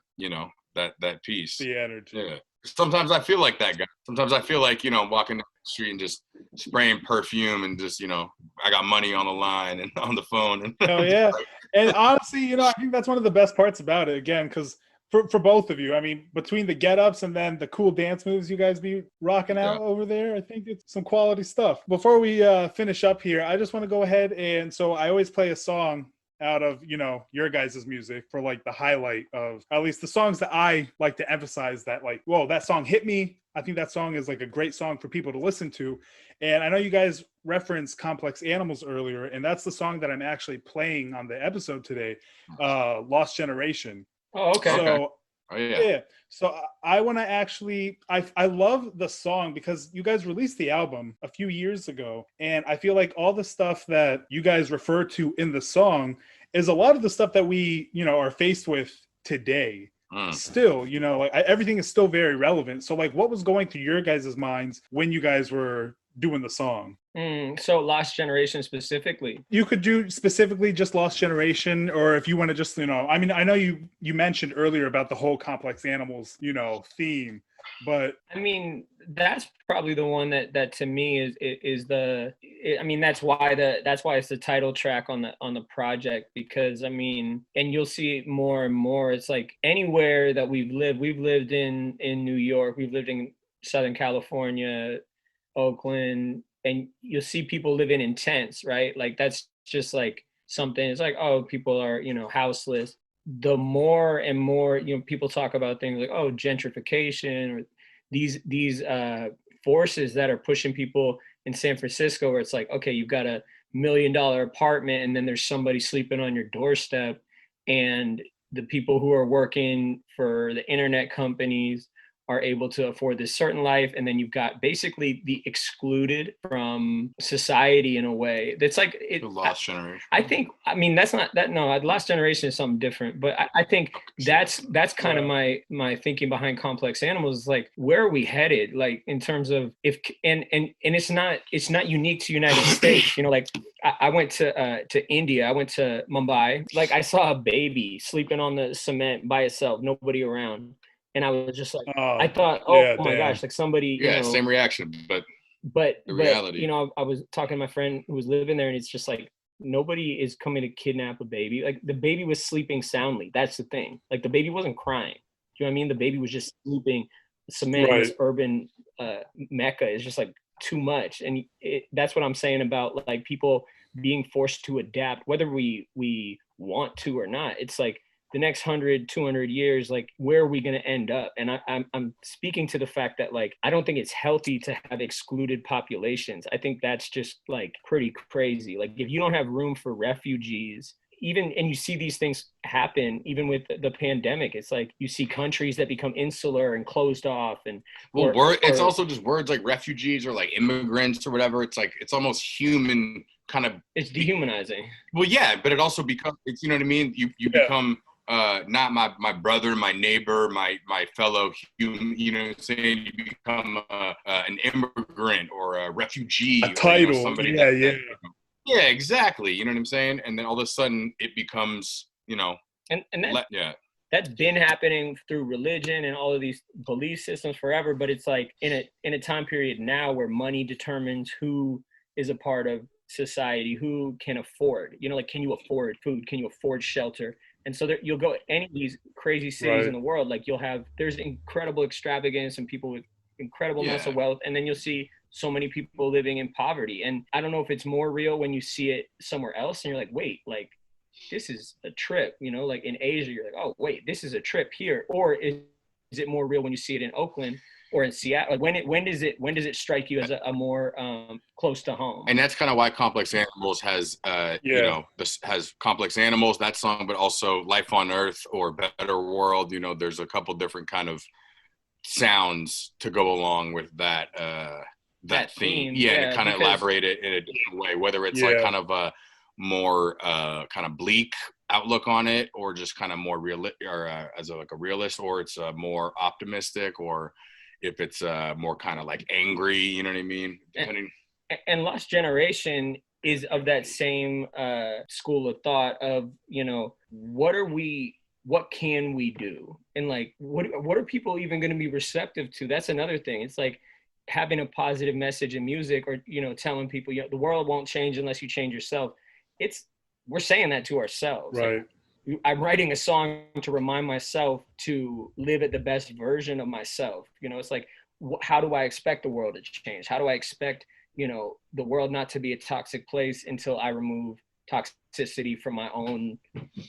that piece. The energy. Yeah. Sometimes I feel like that guy. Sometimes I feel like, I'm walking down the street and just spraying perfume and just, I got money on the line and on the phone. And oh, yeah. And honestly, I think that's one of the best parts about it, again, because for both of you, I mean, between the get-ups and then the cool dance moves you guys be rocking out over there, I think it's some quality stuff. Before we finish up here, I just want to go ahead and so I always play a song out of your guys' music for like the highlight of at least the songs that I like to emphasize that like, whoa, that song hit me. I think that song is like a great song for people to listen to. And I know you guys referenced Complex Animals earlier, and that's the song that I'm actually playing on the episode today, Lost Generation. Oh, okay. So oh, yeah. So I want to actually, I love the song because you guys released the album a few years ago. And I feel like all the stuff that you guys refer to in the song is a lot of the stuff that we, are faced with today. Still, like everything is still very relevant. So like what was going through your guys' minds when you guys were doing the song? So Lost Generation specifically. You could do specifically just Lost Generation, or if you want to just, I mean, I know you mentioned earlier about the whole Complex Animals, theme, but I mean, that's probably the one that to me is I mean, that's why it's the title track on the project, because I mean, and you'll see it more and more. It's like anywhere that we've lived in New York, we've lived in Southern California, Oakland, and you'll see people living in tents, right? Like that's just like something. It's like, oh, people are, houseless. The more and more, people talk about things like, oh, gentrification, or these forces that are pushing people in San Francisco, where it's like, okay, you've got $1 million apartment and then there's somebody sleeping on your doorstep, and the people who are working for the internet companies are able to afford this certain life, and then you've got basically the excluded from society in a way that's like it. The lost generation. I think, I mean, that's not that. No, lost generation is something different. But I think that's kind of my thinking behind Complex Animals. Is like, where are we headed? Like in terms of if and it's not unique to United States. You know, like I went to India. I went to Mumbai. Like I saw a baby sleeping on the cement by itself, nobody around. And I was just like, I thought, oh my gosh, like somebody, you know, same reaction, but the reality. You know, I was talking to my friend who was living there, and it's just like nobody is coming to kidnap a baby. Like the baby was sleeping soundly. That's the thing. Like the baby wasn't crying. Do you know what I mean? The baby was just sleeping. Cement, this urban mecca is just like too much, and that's what I'm saying about like people being forced to adapt, whether we want to or not. It's like, the next 100, 200 years, like where are we going to end up? And I'm speaking to the fact that like, I don't think it's healthy to have excluded populations. I think that's just like pretty crazy. Like if you don't have room for refugees, and you see these things happen, even with the pandemic, it's like you see countries that become insular and closed off. And it's also just words like refugees or like immigrants or whatever. It's like, it's almost human kind of. It's dehumanizing. Well, yeah, but it also becomes, it's, you know what I mean? You become not my brother, my neighbor, my fellow human, you know what I'm saying? You become an immigrant or a refugee. A title, or, you know, somebody yeah, exactly. You know what I'm saying? And then all of a sudden it becomes, you know, that's been happening through religion and all of these belief systems forever. But it's like in a time period now where money determines who is a part of society, who can afford, you know, like, can you afford food? Can you afford shelter? And so you'll go any of these crazy cities in the world, like there's incredible extravagance and people with incredible amounts of wealth. And then you'll see so many people living in poverty. And I don't know if it's more real when you see it somewhere else and you're like, wait, like this is a trip, you know, like in Asia, you're like, oh, wait, this is a trip here. Or is it more real when you see it in Oakland or in Seattle? Like when does it strike you as a more close to home? And that's kind of why Complex Animals has you know, this has Complex Animals, that song, but also Life on Earth or Better World. You know, there's a couple different kind of sounds to go along with that theme. Yeah, to kind of elaborate it in a different way, whether it's like kind of a more kind of bleak outlook on it, or just kind of more as a realist, or it's more optimistic, or if it's more kind of like angry, you know what I mean? And Lost Generation is of that same school of thought of, you know, what can we do? And like, what are people even going to be receptive to? That's another thing. It's like having a positive message in music, or, you know, telling people, you know, the world won't change unless you change yourself. We're saying that to ourselves. Right. Like, I'm writing a song to remind myself to live at the best version of myself. You know, it's like, how do I expect the world to change? How do I expect, you know, the world not to be a toxic place until I remove toxicity from my own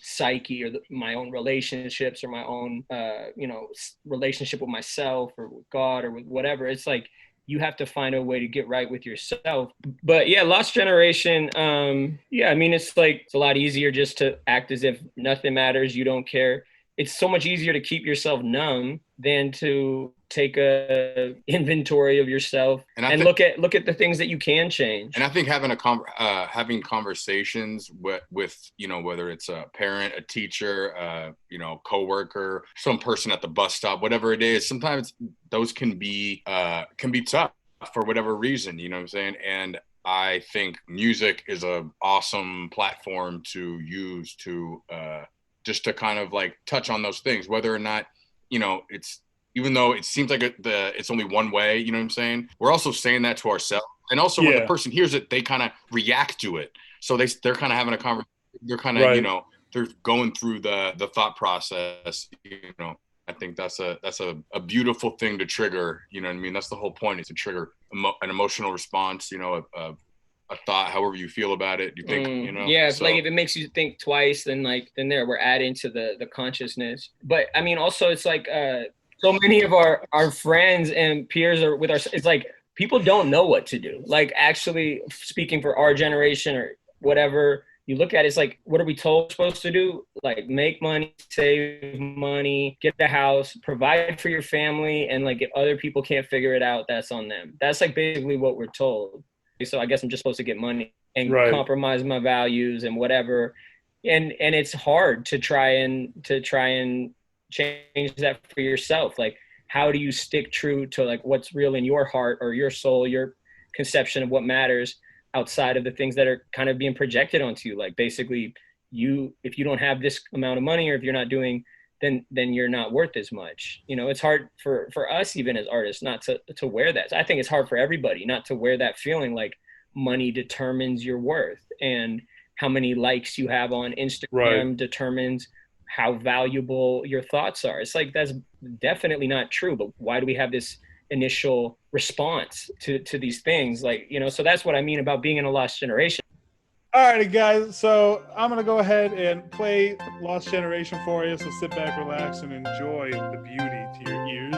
psyche, or my own relationships, or my own, you know, relationship with myself or with God or with whatever. It's like, you have to find a way to get right with yourself. But yeah, Lost Generation, yeah, I mean, it's like, it's a lot easier just to act as if nothing matters, you don't care. It's so much easier to keep yourself numb than to take a inventory of yourself and look at the things that you can change. And I think having conversations with, you know, whether it's a parent, a teacher, you know, coworker, some person at the bus stop, whatever it is, sometimes those can be tough for whatever reason, you know what I'm saying? And I think music is an awesome platform to use to just to kind of like touch on those things, whether or not, you know, even though it seems like it's only one way, you know what I'm saying? We're also saying that to ourselves. And also when the person hears it, they kind of react to it. So they're kind of having a conversation. They're kind of, you know, they're going through the thought process, you know. I think that's a beautiful thing to trigger, you know what I mean? That's the whole point, is to trigger an emotional response, you know, a thought, however you feel about it, you think, you know? Yeah, it's like if it makes you think twice, then we're adding to the consciousness. But I mean, also it's like so many of our friends and peers are with us. It's like people don't know what to do. Like, actually speaking for our generation or whatever, you look at it, it's like, what are we told we're supposed to do? Like, make money, save money, get a house, provide for your family, and like, if other people can't figure it out, that's on them. That's like basically what we're told. So I guess I'm just supposed to get money and compromise my values and whatever. And it's hard to try and change that for yourself. Like, how do you stick true to like what's real in your heart or your soul, your conception of what matters, outside of the things that are kind of being projected onto you? Like, basically, if you don't have this amount of money, or if you're not doing, then you're not worth as much. You know, it's hard for us, even as artists, not to wear that. So I think it's hard for everybody not to wear that feeling like money determines your worth, and how many likes you have on Instagram determines how valuable your thoughts are. It's like, that's definitely not true. But why do we have this initial response to these things? Like, you know, so that's what I mean about being in a lost generation. All right, guys. So I'm going to go ahead and play Lost Generation for you. So sit back, relax, and enjoy the beauty to your ears.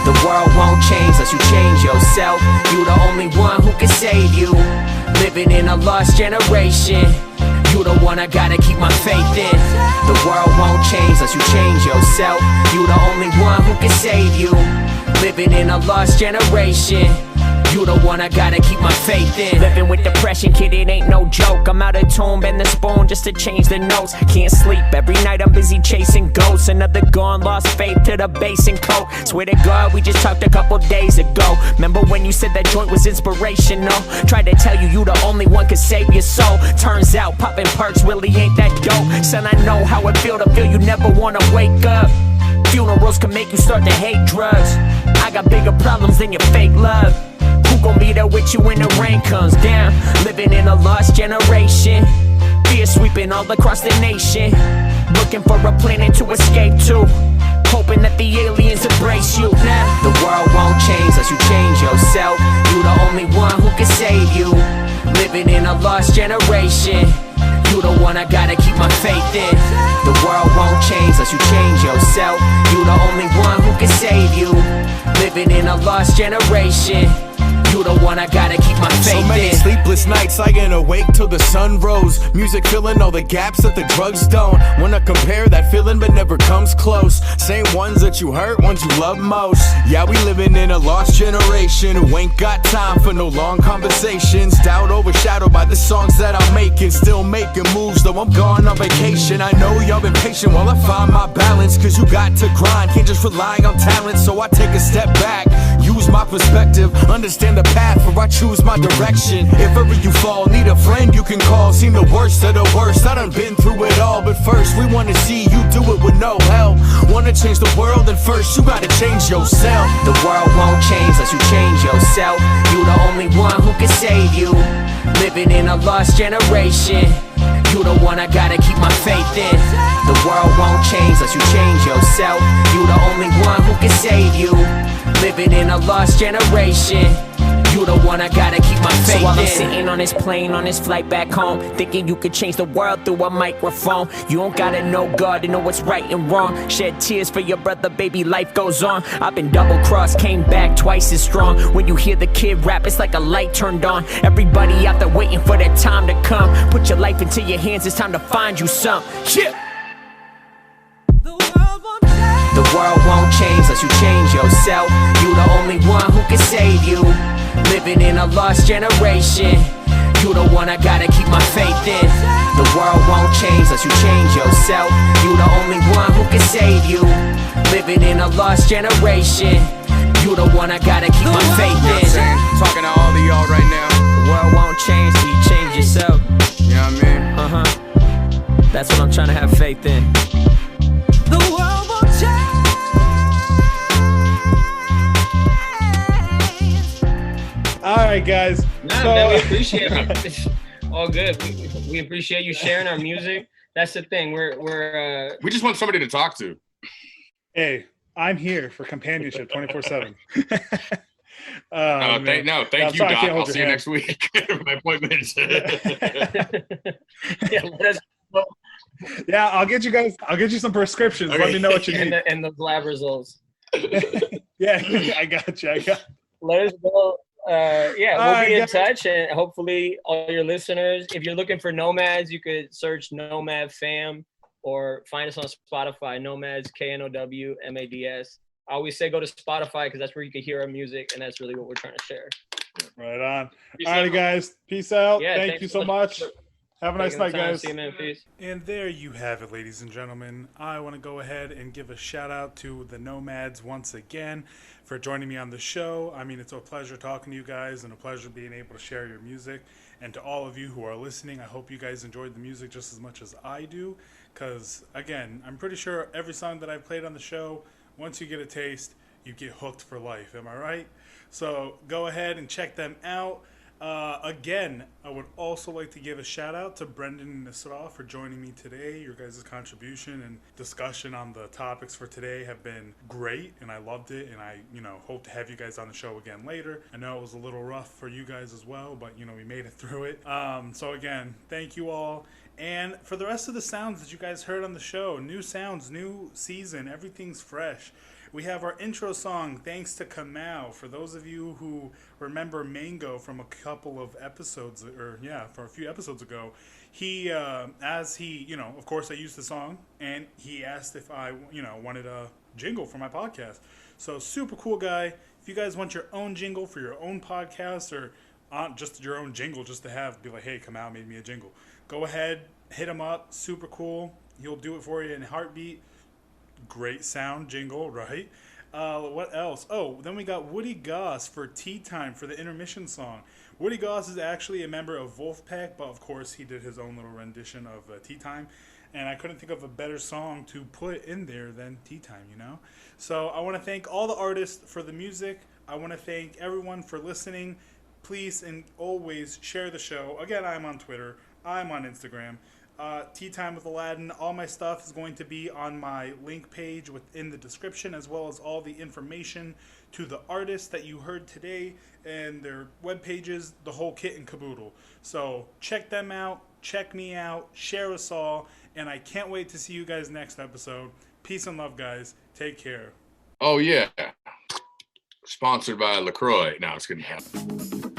The world won't change unless you change yourself. You the only one who can save you. Living in a lost generation. You the one I gotta keep my faith in. The world won't change unless you change yourself. You the only one who can save you. Living in a lost generation. You the one I gotta keep my faith in. Living with depression, kid, it ain't no joke. I'm out of tune, bend the spoon just to change the notes. Can't sleep, every night I'm busy chasing ghosts. Another gone, lost faith to the base and coke. Swear to God, we just talked a couple days ago. Remember when you said that joint was inspirational? Tried to tell you you the only one could save your soul. Turns out popping perks really ain't that dope. Son, I know how it feel to feel you never wanna wake up. Funerals can make you start to hate drugs. I got bigger problems than your fake love. Who gon' be there with you when the rain comes down? Living in a lost generation. Fear sweeping all across the nation. Looking for a planet to escape to. Hoping that the aliens embrace you. Now, the world won't change unless you change yourself. You the only one who can save you. Living in a lost generation. You the one I gotta keep my faith in. The world won't change unless you change yourself. You the only one who can save you. Living in a lost generation. You the one I gotta keep my faith in. So many sleepless nights, I ain't awake till the sun rose. Music filling all the gaps that the drugs don't. Wanna compare that feeling but never comes close. Same ones that you hurt, ones you love most. Yeah, we living in a lost generation who ain't got time for no long conversations. Doubt overshadowed by the songs that I'm making. Still making moves though I'm gone on vacation. I know y'all been patient while I find my balance. Cause you got to grind, can't just rely on talent. So I take a step back, use my perspective, understand the path where I choose my direction. If ever you fall, need a friend you can call. Seen the worst of the worst, I done been through it all. But first we wanna see you do it with no help. Wanna change the world, and first you gotta change yourself. The world won't change unless you change yourself. You the only one who can save you. Living in a lost generation. You the one I gotta keep my faith in. The world won't change unless you change yourself. You the only one who can save you. Living in a lost generation. You the one I gotta keep my faith in. So while I'm sitting on this plane, on this flight back home, thinking you could change the world through a microphone. You don't gotta know God to know what's right and wrong. Shed tears for your brother, baby, life goes on. I've been double-crossed, came back twice as strong. When you hear the kid rap, it's like a light turned on. Everybody out there waiting for their time to come. Put your life into your hands, it's time to find you some. Yeah. The world won't change unless you change yourself. You the only one who can save you. Living in a lost generation. You the one I gotta keep my faith in. The world won't change unless you change yourself. You the only one who can save you. Living in a lost generation. You the one I gotta keep my faith in. Talking to all of y'all right now. The world won't change till you change yourself. You know what I mean? That's what I'm trying to have faith in. The world won't change. All right, guys. We appreciate it. All good. We appreciate you sharing our music. That's the thing. We just want somebody to talk to. Hey, I'm here for companionship 24/7. Thank you, Doc. I'll see you next week. My appointment. Yeah, let us know Yeah, I'll get you some prescriptions. Let Okay. me know what you And, need. and those lab results. Yeah, I got you. Let us know. Yeah, we'll be in guys. touch, and hopefully all your listeners, if you're looking for Knowmads, you could search Knowmad Fam or find us on Spotify, Knowmads, KNOWMADS. I always say go to Spotify because that's where you can hear our music, and that's really what we're trying to share. Right on. Peace All right, out. guys. Peace out. Yeah, Thank thanks you so so much. for Have a nice taking the night, time. guys. See you, man. Peace. And there you have it, ladies and gentlemen. I want to go ahead and give a shout out to the Knowmads once again for joining me on the show. I mean, it's a pleasure talking to you guys and a pleasure being able to share your music. And to all of you who are listening, I hope you guys enjoyed the music just as much as I do. Because, again, I'm pretty sure every song that I've played on the show, once you get a taste, you get hooked for life. Am I right? So go ahead and check them out. Again, I would also like to give a shout out to Brendon and Israa for joining me today. Your guys' contribution and discussion on the topics for today have been great, and I loved it, and I, hope to have you guys on the show again later. I know it was a little rough for you guys as well, but, we made it through it. So again, thank you all. And for the rest of the sounds that you guys heard on the show, new sounds, new season, everything's fresh. We have our intro song, Thanks to Kamau. For those of you who remember Mango from a couple of episodes, for a few episodes ago, he, of course I used the song, and he asked if I, wanted a jingle for my podcast. So super cool guy. If you guys want your own jingle for your own podcast, or just your own jingle just to have, be like, hey, Kamau made me a jingle. Go ahead, hit him up, super cool. He'll do it for you in a heartbeat. Great sound jingle, right? What else? Oh, then we got Woody Goss for Tea Time for the intermission song. Woody Goss is actually a member of Wolfpack, but of course he did his own little rendition of Tea Time. And I couldn't think of a better song to put in there than Tea Time, So I want to thank all the artists for the music. I want to thank everyone for listening. Please and always share the show. Again, I'm on Twitter. I'm on Instagram. TeaTime with Aladdin. All my stuff is going to be on my link page within the description, as well as all the information to the artists that you heard today and their web pages, the whole kit and caboodle. So check them out, check me out, share us all, and I can't wait to see you guys next episode. Peace and love, guys. Take care. Oh, yeah. Sponsored by LaCroix. No, it's going to happen.